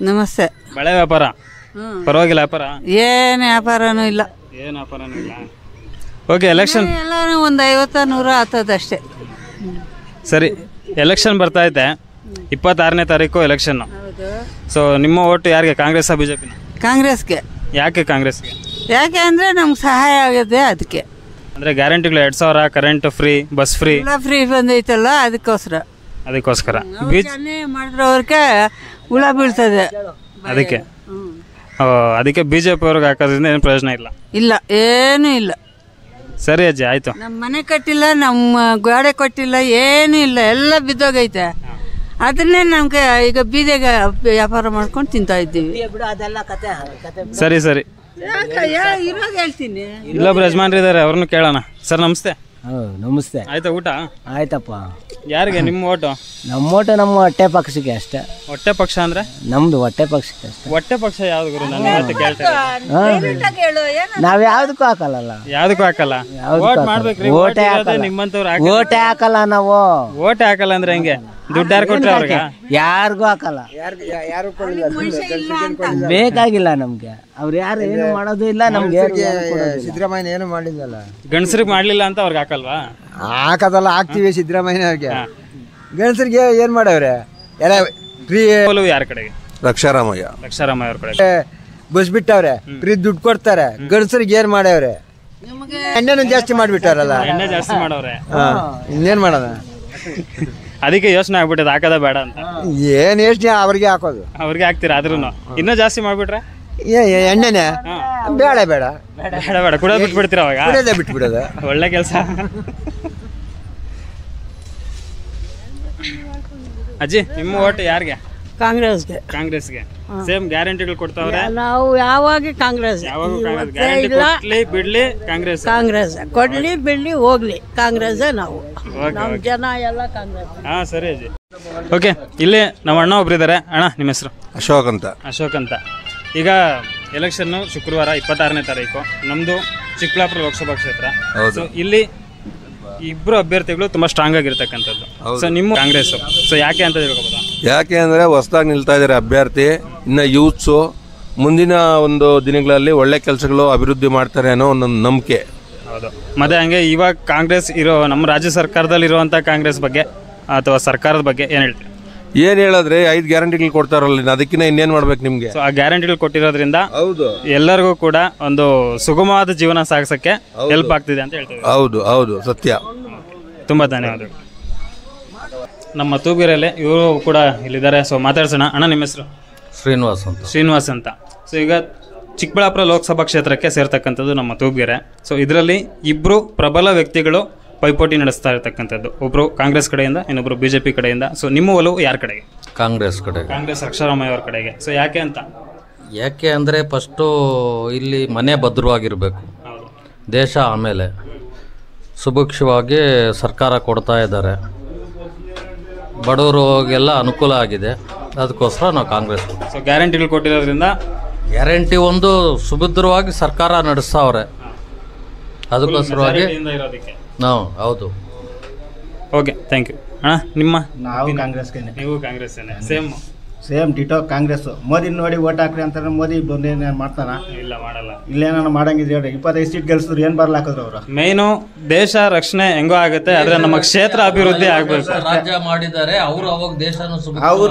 ನಮಸ್ತೆ. ಬಳೆ ವ್ಯಾಪಾರ ಪರವಾಗಿಲ್ಲ? ವ್ಯಾಪಾರ ಏನು ವ್ಯಾಪಾರನೂ ಇಲ್ಲ. ಏನು ವ್ಯಾಪಾರನೂ ಇಲ್ಲ. ಓಕೆ, ಎಲೆಕ್ಷನ್ ಎಲ್ಲ ಒಂದು 50-100 ಆಗ್ತದಷ್ಟೇ. ಸರಿ, ಎಲೆಕ್ಷನ್ ಬರ್ತಾ ಐತೆ, 26ನೇ ತಾರೀಕು ಎಲೆಕ್ಷನ್. ಸೊ ನಿಮ್ಮ ಓಟು ಯಾರಿಗೆ, ಕಾಂಗ್ರೆಸ್ BJP? ಕಾಂಗ್ರೆಸ್ಗೆ. ಯಾಕೆ ಕಾಂಗ್ರೆಸ್ಗೆ? ಯಾಕೆ ಅಂದರೆ ನಮ್ಗೆ ಸಹಾಯ ಆಗಿದೆ ಅದಕ್ಕೆ. ಅಂದರೆ ಗ್ಯಾರಂಟಿಗಳು 2000, ಕರೆಂಟ್ ಫ್ರೀ, ಬಸ್ ಫ್ರೀ ಎಲ್ಲ ಫ್ರೀ ಬಂದೈತಲ್ಲ ಅದಕ್ಕೋಸ್ಕರ ಮಾಡಿದ್ರೆ ಅವ್ರಿಗೆ ಹುಳ ಬೀಳ್ತದೆ ಅದಕ್ಕೆ BJP ಅವ್ರಿಗೆ ಹಾಕೋದ್ರಿಂದ ಏನು ಪ್ರಯೋಜನ ಇಲ್ಲ? ಇಲ್ಲ, ಏನೂ ಇಲ್ಲ. ಸರಿ ಅಜ್ಜಿ, ಆಯ್ತು. ನಮ್ಮ ಮನೆ ಕಟ್ಟಿಲ್ಲ, ನಮ್ಮ ಗೋಡೆ ಕೊಟ್ಟಿಲ್ಲ, ಏನೂ ಇಲ್ಲ, ಎಲ್ಲ ಬಿದ್ದೋಗೈತೆ. ಅದನ್ನೇ ನಮ್ಗೆ ಈಗ ಬೀದಿಗೆ ವ್ಯಾಪಾರ ಮಾಡ್ಕೊಂಡು ತಿಂತಾ ಇದ್ದೀವಿ. ಸರಿ ಸರಿ, ಇರೋದು ಹೇಳ್ತೀನಿ. ಇಲ್ಲೊಬ್ರು ಯಜಮಾನ್ರು ಇದ್ದಾರೆ, ಅವ್ರನ್ನು ಕೇಳೋಣ. ಸರ್ ನಮಸ್ತೆ. ನಮಸ್ತೆ. ಆಯ್ತಾ ಊಟ? ಆಯ್ತಪ್ಪ. ಯಾರಿಗೆ ನಿಮ್ಮ ಓಟು? ನಮ್ಮ ಓಟು ನಮ್ಮ ಹೊಟ್ಟೆ ಪಕ್ಷಕ್ಕೆ ಅಷ್ಟೇ. ಹೊಟ್ಟೆ ಪಕ್ಷ ಅಂದ್ರೆ? ನಮ್ದು ಹೊಟ್ಟೆ ಪಕ್ಷಕ್ಕೆ ಅಷ್ಟೇ. ಹೊಟ್ಟೆ ಪಕ್ಷ ಯಾವ್ದು ಗುರು? ನಾನು ಇವತ್ತು ಕೇಳ್ತಾ ನಾವ್ ಯಾವ್ದಕ್ಕೂ ಹಾಕಲ್ಲ. ಯಾವ್ದಕ್ಕೂ ಹಾಕಲ್ಲ. ಓಟ್ ಮಾಡ್ಬೇಕ್ರಿ. ಓಟೇ ಹಾಕಲ್ಲ. ನಿಮ್ಮಂತವ್ರು ಓಟೇ ಹಾಕಲ್ಲ. ನಾವು ಓಟೇ ಹಾಕಲ್ಲ ಅಂದ್ರೆ ಹೆಂಗೆ? ದುಡ್ಡು ಯಾರು ಕೊಟ್ರೆ ಅವ್ರಿಗೆ? ಯಾರಿಗೂ ಹಾಕಲ್ಲ. ಬೇಕಾಗಿಲ್ಲ ನಮ್ಗೆ. ಅವ್ರು ಯಾರು ಏನು ಮಾಡೋದು ಇಲ್ಲ. ನಮ್ಗೆ ಸಿದ್ದರಾಮಯ್ಯ ಏನು ಮಾಡಿಲ್ಲಲ್ಲ. ಗಂಡಸರಿಗೆ ಮಾಡ್ಲಿಲ್ಲ ಅಂತ ಅವ್ರಿಗೆ ಹಾಕಲ್ವಾ? ಹಾಕದಲ್ಲ, ಹಾಕ್ತಿವಿ ಸಿದ್ದರಾಮಯ್ಯ ಅವ್ರಿಗೆ. ಗಂಡಸರಿಗೆ ಏನ್ ಮಾಡವ್ರೆ? ಎಲ್ಲ ಫ್ರೀ. ಯಾರ ಕಡೆಗೆ? ರಕ್ಷಾರಾಮಯ್ಯ ಅವ್ರ ಕಡೆಗೆ. ಬಸ್ ಬಿಟ್ಟವ್ರೆ, ಫ್ರೀ ದುಡ್ಡು ಕೊಡ್ತಾರೆ. ಗಂಡಸರಿಗೆ ಏನ್ ಮಾಡವ್ರೆ? ಎಣ್ಣೆನೂ ಜಾಸ್ತಿ ಮಾಡ್ಬಿಟ್ಟಾರಲ್ಲ. ಎಣ್ಣೆ ಜಾಸ್ತಿ ಮಾಡವ್ರೆ. ಇನ್ನೇನ್ ಮಾಡೋದ? ಅದಕ್ಕೆ ಯೋಚನೆ ಆಗ್ಬಿಟ್ಟದ ಹಾಕದ ಬೇಡ ಅಂತ. ಏನ್ ಯೋಚನೆ? ಅವ್ರಿಗೆ ಹಾಕೋದು. ಅವ್ರಿಗೆ ಹಾಕ್ತೀರಾ? ಆದ್ರೂ ಇನ್ನೂ ಜಾಸ್ತಿ ಮಾಡ್ಬಿಟ್ರೆ ಎಣ್ಣೆನೆ ಬೇಡ ಬೇಡ ಬೇಡ ಬೇಡ ಕುಡಿಯೋದು ಬಿಟ್ಬಿಡ್ತೀರ ಅವಾಗ? ಕುಡಿಯೋದೇ ಬಿಟ್ಬಿಡೋದು. ಒಳ್ಳೆ ಕೆಲಸ. ಅಜ್ಜಿ ನಿಮ್ಮ ಓಟ್ ಯಾರಿಗೆ? ಕಾಂಗ್ರೆಸ್ಗೆ. ಸೇಮ್ ಗ್ಯಾರಂಟಿಗಳು ಕೊಡ್ತಾವ್ರೆ. ನಾವು ಯಾವಾಗ ಕಾಂಗ್ರೆಸ್, ಬಿಡ್ಲಿ ಕಾಂಗ್ರೆಸ್, ಕೊಡ್ಲಿ ಬಿಡ್ಲಿ ಹೋಗ್ಲಿ ಕಾಂಗ್ರೆಸ್. ನಾವು ನಮ್ಮ ಜನ ಎಲ್ಲ ಕಾಂಗ್ರೆಸ್. ಹಾ ಸರಿ ಅಜ್ಜಿ. ಓಕೆ, ಇಲ್ಲಿ ನಮ್ಮ ಅಣ್ಣ ಒಬ್ರು ಇದ್ದಾರೆ. ಅಣ್ಣ ನಿಮ್ಮ ಹೆಸರು? ಅಶೋಕ್ ಅಂತ. ಈಗ ಎಲೆಕ್ಷನ್ ಶುಕ್ರವಾರ 26ನೇ ತಾರೀಕು. ನಮ್ದು ಚಿಕ್ಕಬಳ್ಳಾಪುರ ಲೋಕಸಭಾ ಕ್ಷೇತ್ರ. ಸೊ ಇಲ್ಲಿ ಇಬ್ರು ಅಭ್ಯರ್ಥಿಗಳು ತುಂಬಾ ಸ್ಟ್ರಾಂಗ್ ಆಗಿರ್ತಕ್ಕಂಥದ್ದು. ಸೊ ನಿಮ್ಮ ಕಾಂಗ್ರೆಸ್. ಸೊ ಯಾಕೆ ಅಂತ ಹೇಳ್ಬೋದಾ? ಯಾಕೆ ಅಂದ್ರೆ ಹೊಸದಾಗಿ ನಿಲ್ತಾ ಇದ್ದಾರೆ ಅಭ್ಯರ್ಥಿ. ಇನ್ನು ಯೂತ್ಸು ಮುಂದಿನ ಒಂದು ದಿನಗಳಲ್ಲಿ ಒಳ್ಳೆ ಕೆಲಸಗಳು ಅಭಿವೃದ್ಧಿ ಮಾಡ್ತಾರೆ ಅನ್ನೋ ಒಂದು ನಂಬಿಕೆ. ಹೌದು. ಮತ್ತೆ ಹಂಗೆ ಇವಾಗ ಕಾಂಗ್ರೆಸ್ ಇರೋ ನಮ್ಮ ರಾಜ್ಯ ಸರ್ಕಾರದಲ್ಲಿ ಇರುವಂತ ಕಾಂಗ್ರೆಸ್ ಬಗ್ಗೆ ಅಥವಾ ಸರ್ಕಾರದ ಬಗ್ಗೆ ಏನ್ ಹೇಳ್ತೀವಿ? ಏನ್ ಹೇಳಿದ್ರೆ 5 ಗ್ಯಾರಂಟಿಗಳು ಕೊಡ್ತಾರಲ್ಲ, ಅದಕ್ಕಿಂತ ಇನ್ನೇನ್ ಮಾಡ್ಬೇಕು ನಿಮ್ಗೆ? ಆ ಗ್ಯಾರಂಟಿಗಳು ಕೊಟ್ಟಿರೋದ್ರಿಂದ ಎಲ್ಲರಿಗೂ ಕೂಡ ಒಂದು ಸುಗಮವಾದ ಜೀವನ ಸಾಗಿಸಕ್ಕೆ ಹೆಲ್ಪ್ ಆಗ್ತಿದೆ ಅಂತ ಹೇಳ್ತೀವಿ. ಹೌದು ಸತ್ಯ. ತುಂಬಾ ಧನ್ಯವಾದಗಳು. ನಮ್ಮ ತೂಬಿಗೆರೆಯಲ್ಲಿ ಇವರು ಕೂಡ ಇಲ್ಲಿದ್ದಾರೆ. ಸೊ ಮಾತಾಡ್ಸೋಣ. ಅಣ್ಣ ನಿಮ್ಮ ಹೆಸರು? ಶ್ರೀನಿವಾಸ್ ಅಂತ. ಸೊ ಈಗ ಚಿಕ್ಕಬಳ್ಳಾಪುರ ಲೋಕಸಭಾ ಕ್ಷೇತ್ರಕ್ಕೆ ಸೇರ್ತಕ್ಕಂಥದ್ದು ನಮ್ಮ ತೂಬಿಗೆರೆ. ಸೊ ಇದರಲ್ಲಿ ಇಬ್ರು ಪ್ರಬಲ ವ್ಯಕ್ತಿಗಳು ಪೈಪೋಟಿ ನಡೆಸ್ತಾ ಇರತಕ್ಕಂಥದ್ದು. ಒಬ್ರು ಕಾಂಗ್ರೆಸ್ ಕಡೆಯಿಂದ, ಇನ್ನೊಬ್ರು BJP ಕಡೆಯಿಂದ. ಸೊ ನಿಮ್ಮ ಒಲವು ಯಾರ ಕಡೆಗೆ? ಕಾಂಗ್ರೆಸ್ ರಕ್ಷಾರಾಮಯ್ಯ ಅವ್ರ ಕಡೆಗೆ. ಸೊ ಯಾಕೆ ಅಂತ? ಯಾಕೆ ಅಂದರೆ ಫಸ್ಟು ಇಲ್ಲಿ ಮನೆ ಭದ್ರವಾಗಿರಬೇಕು, ದೇಶ ಆಮೇಲೆ ಸುಭಿಕ್ಷವಾಗಿ ಸರ್ಕಾರ ಕೊಡ್ತಾ ಇದ್ದಾರೆ. ಬಡವರಿಗೆಲ್ಲ ಅನುಕೂಲ ಆಗಿದೆ. ಅದಕ್ಕೋಸ್ಕರ ನಾವು ಕಾಂಗ್ರೆಸ್. ಸೊ ಗ್ಯಾರಂಟಿಗಳು ಕೊಟ್ಟಿರೋದ್ರಿಂದ ಗ್ಯಾರಂಟಿ ಒಂದು ಸುಭದ್ರವಾಗಿ ಸರ್ಕಾರ ನಡೆಸ್ತಾವ್ರೆ, ಅದಕ್ಕೋಸ್ಕರವಾಗಿ ನಾವು ಹೌದು. ಓಕೆ, ಥ್ಯಾಂಕ್ ಯು ಅಣ್ಣ. ನಿಮ್ಮ ನಾವು ಕಾಂಗ್ರೆಸ್ಗೆ. ನೀವು ಕಾಂಗ್ರೆಸ್ ಸೇಮ್ ಡಿಟೋ ಕಾಂಗ್ರೆಸ್. ಮೋದಿ ನೋಡಿ ಓಟ್ ಹಾಕ್ರಿ ಅಂತಾರೆ, ಮೋದಿ ಬಂದೇನು ಮಾಡ್ತಾನ? ಇಲ್ಲ, ಮಾಡಲ್ಲ. ಇಲ್ಲೇನೋ ಮಾಡಂಗಿದ್ರೆ ಹೇಳಿ, 25 ಸೀಟ್ ಗೆಲ್ಸಿದ್ರು ಏನು ಬರ್ಲ ಹಾಕಿದ್ರು ಅವರು. ಮೇನು ದೇಶ ರಕ್ಷಣೆ ಹೆಂಗೋ ಆಗುತ್ತೆ, ಆದ್ರೆ ನಮ್ಮ ಕ್ಷೇತ್ರ ಅಭಿವೃದ್ಧಿ ಆಗ್ಬೇಕು. ರಾಜ್ಯ ಮಾಡಿದ್ದಾರೆ ಅವರು, ಅವಾಗ ದೇಶನೂ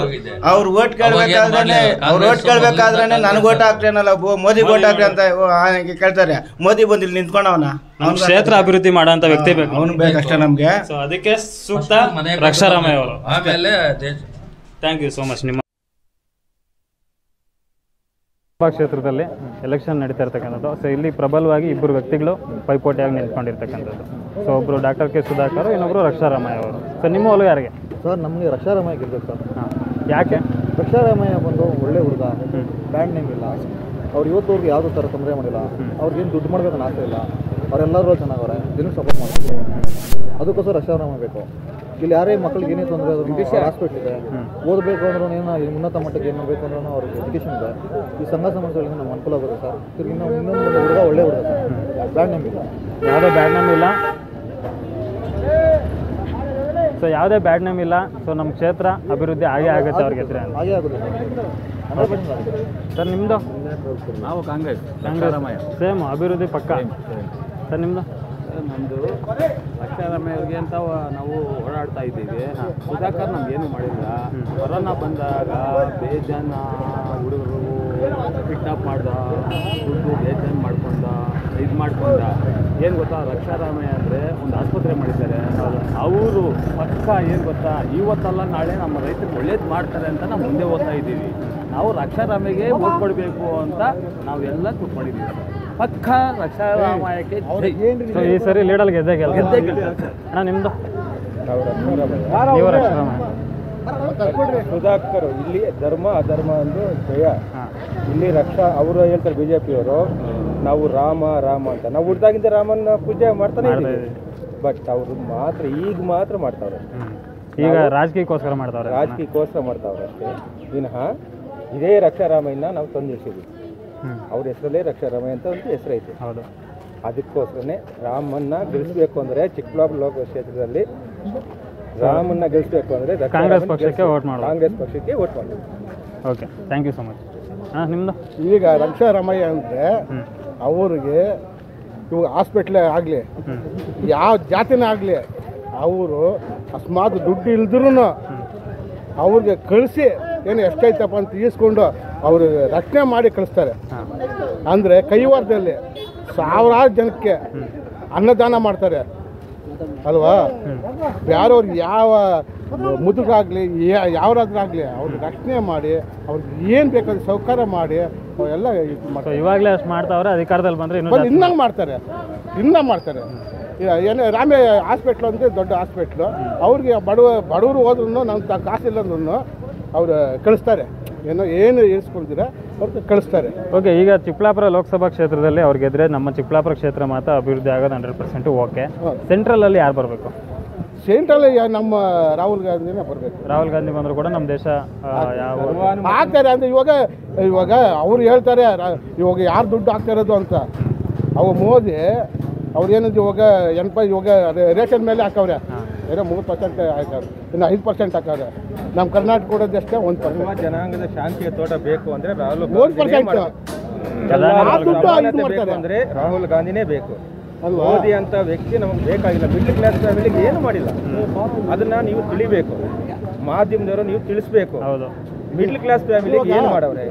ಅವ್ರು ಓಟ್ ಕೇಳ್ಬೇಕಾದ್ರೆ ನನಗೆ ಓಟ್ ಹಾಕ್ರಿ ಅನ್ನಲ್ಲ, ಮೋದಿ ಓಟ್ ಹಾಕ್ರಿ ಅಂತ ಕೇಳ್ತಾರೆ. ಮೋದಿ ಬಂದು ಇಲ್ಲಿ ನಿಂತ್ಕೊಂಡವನ, ನಮ್ಮ ಕ್ಷೇತ್ರ ಅಭಿವೃದ್ಧಿ ಮಾಡೋ ವ್ಯಕ್ತಿ ಬೇಕು, ಅವ್ನು ಬೇಕಷ್ಟೇ ನಮ್ಗೆ. ಸೊ ಅದಕ್ಕೆ ಸೂಕ್ತ ರಕ್ಷಾರಾಮಯ್ಯ ಅವರು. ಆಮೇಲೆ ಥ್ಯಾಂಕ್ ಯು ಸೋ ಮಚ್. ನಿಮ್ಮ ಕ್ಷೇತ್ರದಲ್ಲಿ ಎಲೆಕ್ಷನ್ ನಡೀತಾ ಇರ್ತಕ್ಕಂಥದ್ದು. ಸೊ ಇಲ್ಲಿ ಪ್ರಬಲವಾಗಿ ಇಬ್ಬರು ವ್ಯಕ್ತಿಗಳು ಪೈಪೋಟಿಯಾಗಿ ನಿಂತ್ಕೊಂಡಿರ್ತಕ್ಕಂಥದ್ದು. ಸೊ ಒಬ್ಬರು ಡಾಕ್ಟರ್ ಕೆ ಸುಧಾಕರ್, ಇನ್ನೊಬ್ಬರು ರಕ್ಷಾರಾಮಯ್ಯ ಅವರು. ಸೊ ನಿಮ್ಮ ಒಲವು ಯಾರಿಗೆ? ಸರ್ ನಮಗೆ ರಕ್ಷಾರಾಮಯ್ಯ ಗೆಲ್ಬೇಕು ಸರ್. ಹಾಂ, ಯಾಕೆ? ರಕ್ಷಾರಾಮಯ್ಯ ಬಂದು ಒಳ್ಳೆ ಹುಡುಗ, ಬ್ಯಾಡ್ ನೇಮ್ ಇಲ್ಲ, ಅವ್ರು ಇವತ್ತವ್ರಿಗೆ ಯಾವುದೂ ಥರ ತೊಂದರೆ ಮಾಡಿಲ್ಲ, ಅವ್ರಿಗೇನು ದುಡ್ಡು ಮಾಡಬೇಕನ್ನೋ ಆಸೆ ಇಲ್ಲ, ಅವರೆಲ್ಲರೂ ಚೆನ್ನಾಗವ್ರೆ, ಜನಕ್ಕೆ ಸಪೋರ್ಟ್ ಮಾಡ್ತಾರೆ. ಅದಕ್ಕೋಸ್ಕರ ರಕ್ಷಾರಾಮಯ್ಯ ಬೇಕು. ಇಲ್ಲಿ ಯಾರೇ ಮಕ್ಕಳಿಗೆ ಏನೇ ತೊಂದರೆ ಆದ್ರೂ ಹಾಸ್ಪಿಟ್ಲ್ ಇದೆ, ಓದಬೇಕು ಅಂದ್ರೂ ಏನೋ ಉನ್ನತ ಮಟ್ಟಕ್ಕೆ ಏನು ಬೇಕು ಅಂದ್ರೂ ಅವ್ರಿಗೆ ಎಜುಕೇಷನ್ ಇದೆ. ಈ ಸಂಘ ಸಂಸ್ಥೆಗಳಿಂದ ನಮ್ಗೆ ಅನುಕೂಲ ಆಗುತ್ತೆ ಸರ್. ಇನ್ನೊಂದು ಹುಡುಗ ಒಳ್ಳೆ ಹುಡುಗ ಸರ್, ಬ್ಯಾಡ್ ನೇಮ್ ಇಲ್ಲ, ಯಾವುದೇ ಬ್ಯಾಡ್ ನೇಮ್ ಇಲ್ಲ. ಸೊ ಯಾವುದೇ ಬ್ಯಾಡ್ ನೇಮ್ ಇಲ್ಲ. ಸೊ ನಮ್ಮ ಕ್ಷೇತ್ರ ಅಭಿವೃದ್ಧಿ ಆಗೇ ಆಗುತ್ತೆ ಅವ್ರಿಗೆ ಗೆದ್ರೆ ಅಂತ. ಹಾಗೆ ಆಗುತ್ತೆ ಸರ್. ನಿಮ್ಮದು? ನಾವು ಕಾಂಗ್ರೆಸ್. ಸೇಮ್ ಅಭಿವೃದ್ಧಿ ಪಕ್ಕ. ಸರ್ ನಿಮ್ಮದು? ನಮ್ಮದು ರಕ್ಷಾರಾಮಯ್ಯವ್ರಿಗೆ ಅಂತ ನಾವು ಓಡಾಡ್ತಾ ಇದ್ದೀವಿ. ಸುಧಾಕರ್ ನಮಗೇನು ಮಾಡಿಲ್ಲ. ಕೊರೋನಾ ಬಂದಾಗ ಬೇಜಾನ ಹುಡುಗರು ಪಿಕಪ್ ಮಾಡ್ದ, ದುಡ್ಡು ಬೇಜಾನ್ ಮಾಡ್ಕೊಂಡ, ಇದು ಮಾಡ್ಕೊಂಡ. ಏನು ಗೊತ್ತಾ, ರಕ್ಷಾರಾಮಯ್ಯ ಅಂದರೆ ಒಂದು ಆಸ್ಪತ್ರೆ ಮಾಡಿದ್ದಾರೆ ಅವರು. ಪಕ್ಕ ಏನು ಗೊತ್ತಾ, ಇವತ್ತಲ್ಲ ನಾಳೆ ನಮ್ಮ ರೈತರಿಗೆ ಒಳ್ಳೇದು ಮಾಡ್ತಾರೆ ಅಂತ ನಾವು ಮುಂದೆ ಓದ್ತಾ ಇದ್ದೀವಿ. ನಾವು ರಕ್ಷಾರಾಮಯ್ಯಗೆ ಓಟ್ ಕೊಡಬೇಕು ಅಂತ ನಾವೆಲ್ಲ ಕೂತ್ಕೊಂಡಿದ್ದೀವಿ. ಪಕ್ಕ ರಕ್ಷಾರಾಮಯ್ಯಕ್ಕೆ ಈ ಸರಿ ಲೀಡಲ್ ಗೆದ್ದೆ ಅಣ್ಣ. ನಿಮ್ಮದು? ಸುಧಾಕರ್ ಇಲ್ಲಿ ಧರ್ಮ ಅಧರ್ಮ ಒಂದು ಜಯ. ಇಲ್ಲಿ ರಕ್ಷಾ ಅವರು ಹೇಳ್ತಾರೆ ಬಿಜೆಪಿಯವರು, ನಾವು ರಾಮ ಅಂತ. ನಾವು ಹುಡ್ದಾಗಿಂದ ರಾಮನ ಪೂಜೆ ಮಾಡ್ತಾನೆ ಇದ್ದೀವಿ. ಬಟ್ ಅವರು ಮಾತ್ರ ಈಗ ಮಾತ್ರ ಮಾಡ್ತಾವ್ರೆ, ಈಗ ರಾಜಕೀಯಕ್ಕೋಸ್ಕರ ಮಾಡ್ತಾವ್ರೆ, ರಾಜಕೀಯಕ್ಕೋಸ್ಕರ ಮಾಡ್ತಾವ್ರೆ ಅಷ್ಟೇ ವಿನಃ ಇದೇ ರಕ್ಷಾರಾಮಯ್ಯನ ನಾವು ತಂದಿಳಿಸಿದ್ವಿ. ಅವ್ರ ಹೆಸರಲ್ಲೇ ರಕ್ಷಾರಾಮಯ್ಯ ಅಂತ ಒಂದು ಹೆಸರೈತೆ. ಹೌದು. ಅದಕ್ಕೋಸ್ಕರನೇ ರಾಮನ್ನ ಗೆಲ್ಲಿಸ್ಬೇಕು ಅಂದರೆ ಚಿಕ್ಕಬಳ್ಳಾಪುರ ಲೋಕಸಭಾ ಕ್ಷೇತ್ರದಲ್ಲಿ ರಾಮನ್ನ ಗೆಲ್ಲಿಸ್ಬೇಕು ಅಂದರೆ ಕಾಂಗ್ರೆಸ್ ಪಕ್ಷಕ್ಕೆ ವೋಟ್ ಮಾಡೋದು. ಕಾಂಗ್ರೆಸ್ ಪಕ್ಷಕ್ಕೆ ವೋಟ್ ಮಾಡೋದು. Okay, thank you so much. ಹಾಂ, ನಿಮ್ಮದು? ಈಗ ರಕ್ಷಾರಾಮಯ್ಯ ಅಂದರೆ ಅವ್ರಿಗೆ ಇವಾಗ ಹಾಸ್ಪಿಟ್ಲೇ ಆಗಲಿ, ಯಾವ ಜಾತಿನೇ ಆಗಲಿ, ಅವರು ಅಕಸ್ಮಾತ್ ದುಡ್ಡು ಇಲ್ದ್ರೂ ಅವ್ರಿಗೆ ಕಳಿಸಿ ಏನು ಎಷ್ಟೈತಪ್ಪ ಅಂತ ಈಸ್ಕೊಂಡು ಅವರು ರಕ್ಷಣೆ ಮಾಡಿ ಕಳಿಸ್ತಾರೆ. ಅಂದರೆ ಕೈವಾರದಲ್ಲಿ ಸಾವಿರಾರು ಜನಕ್ಕೆ ಅನ್ನದಾನ ಮಾಡ್ತಾರೆ ಅಲ್ವಾ. ಯಾರವ್ರಿಗೆ ಯಾವ ಮುದುಗಾಗಲಿ ಯಾವ್ದಾದ್ರಾಗಲಿ ಅವ್ರಿಗೆ ರಕ್ಷಣೆ ಮಾಡಿ ಅವ್ರಿಗೆ ಏನು ಬೇಕಾದ್ರೆ ಸೌಕರ್ಯ ಮಾಡಿ ಅವೆಲ್ಲ ಇವಾಗಲೇ ಅಷ್ಟು ಮಾಡ್ತಾವ್ರೆ. ಅಧಿಕಾರದಲ್ಲಿ ಬಂದರೆ ಇನ್ನೂ ಮಾಡ್ತಾರೆ. ಏನು ರಾಮೇ ಹಾಸ್ಪಿಟ್ಲು ಅಂದರೆ ದೊಡ್ಡ ಹಾಸ್ಪಿಟ್ಲು. ಅವ್ರಿಗೆ ಬಡವರು ಹೋದ್ರೂ ನಮ್ಮ ಕಾಸಿಲ್ಲಂದ್ರೂ ಅವ್ರು ಕಳಿಸ್ತಾರೆ, ಏನು ಇರಿಸ್ಕೊಳ್ತೀರ ಅವ್ರಿಗೆ ಕಳಿಸ್ತಾರೆ. ಓಕೆ, ಈಗ ಚಿಕ್ಕಬಳ್ಳಾಪುರ ಲೋಕಸಭಾ ಕ್ಷೇತ್ರದಲ್ಲಿ ಅವ್ರು ಗೆದ್ರೆ ನಮ್ಮ ಚಿಕ್ಕಬಳ್ಳಾಪುರ ಕ್ಷೇತ್ರ ಮಾತ್ರ ಅಭಿವೃದ್ಧಿ ಆಗೋದು 100% ಓಕೆ. ಸೆಂಟ್ರಲಲ್ಲಿ ಯಾರು ಬರಬೇಕು? ಸೆಂಟ್ರಲ್ ನಮ್ಮ ರಾಹುಲ್ ಗಾಂಧಿನೇ ಬರಬೇಕು. ರಾಹುಲ್ ಗಾಂಧಿ ಬಂದರೂ ಕೂಡ ನಮ್ಮ ದೇಶ ಆಗ್ತಾರೆ ಅಂದರೆ ಇವಾಗ ಅವ್ರು ಹೇಳ್ತಾರೆ ಇವಾಗ ಯಾರು ದುಡ್ಡು ಹಾಕ್ತಾ ಇರೋದು ಅಂತ. ಅವಾಗ ಮೋದಿ ಅವ್ರು ಏನಂದ್ರೆ ಇವಾಗ ರೇಷನ್ ಮೇಲೆ ಹಾಕವ್ರೆ, ಏನೋ 3% ಹಾಕವ್ರೆ, ಇನ್ನು 5% ಹಾಕವ್ರೆ. ನಮ್ಮ ಕರ್ನಾಟಕ ಕೊಡೋದಷ್ಟೇ 1%. ಜನಾಂಗದ ಶಾಂತಿಯ ತೋಟ ಬೇಕು ಅಂದರೆ 1% ಅಂದರೆ ರಾಹುಲ್ ಗಾಂಧಿನೇ ಬೇಕು. ಮೋದಿ ಅಂತ ವ್ಯಕ್ತಿ ನಮಗೆ ಬೇಕಾಗಿಲ್ಲ. ಮಿಡ್ಲ್ ಕ್ಲಾಸ್ ಫ್ಯಾಮಿಲಿಗೆ ಏನು ಮಾಡಿಲ್ಲ, ಅದನ್ನ ನೀವು ತಿಳಿಬೇಕು. ಮಾಧ್ಯಮದವರು ನೀವು ತಿಳಿಸ್ಬೇಕು. ಮಿಡ್ಲ್ ಕ್ಲಾಸ್ ಫ್ಯಾಮಿಲಿಗೆ ಏನು ಮಾಡವ್ರೆ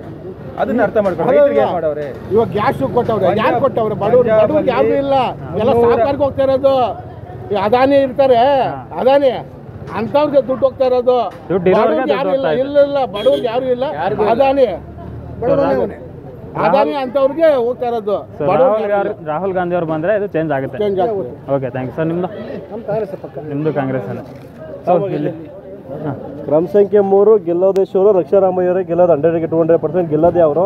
ಅದನ್ನ ಅರ್ಥ ಮಾಡ್ಕೊಂಡು ರೈತರಿಗೆ ಏನು ಮಾಡವ್ರೆ. ಇವಾಗ ಗ್ಯಾಸ್ ಕೊಟ್ಟವ್ರೆ, ಯಾರು ಕೊಟ್ಟವ್ರೆ? ಬಡವ್ರು ಯಾರು ಇಲ್ಲ, ಎಲ್ಲ ಸರ್ಕಾರಕ್ಕೆ ಹೋಗ್ತಾ ಇರೋದು. ಅದಾನಿ ಇರ್ತಾರೆ, ಅದಾನಿ ಅಂತವ್ರಿಗೆ ದುಡ್ಡು ಹೋಗ್ತಾ ಇರೋದು. ಯಾರು ಇಲ್ಲ, ಬಡವ್ರಿಗೆ ಯಾರು ಇಲ್ಲ. ಅದಾನಿ ಅಂತವ್ರಿಗೆ ಹೋಗ್ತಾ ಇರೋದು. ರಾಹುಲ್ ಗಾಂಧಿ ಅವ್ರು ಬಂದ್ರೆ ಇದು ಚೇಂಜ್ ಆಗುತ್ತೆ. Okay, thank you sir. ನಿಮ್ದು? ನಿಮ್ದು ಕಾಂಗ್ರೆಸ್ ಅಲ್ಲ. ಕ್ರಮ ಸಂಖ್ಯೆ 3 ಗೆಲ್ಲೋದೇಶ್ವರು ರಕ್ಷಾರಾಮಯ್ಯವರೇ ಗೆಲ್ಲೋದು 100% ಗೆಲ್ಲೋದೇ ಅವರು.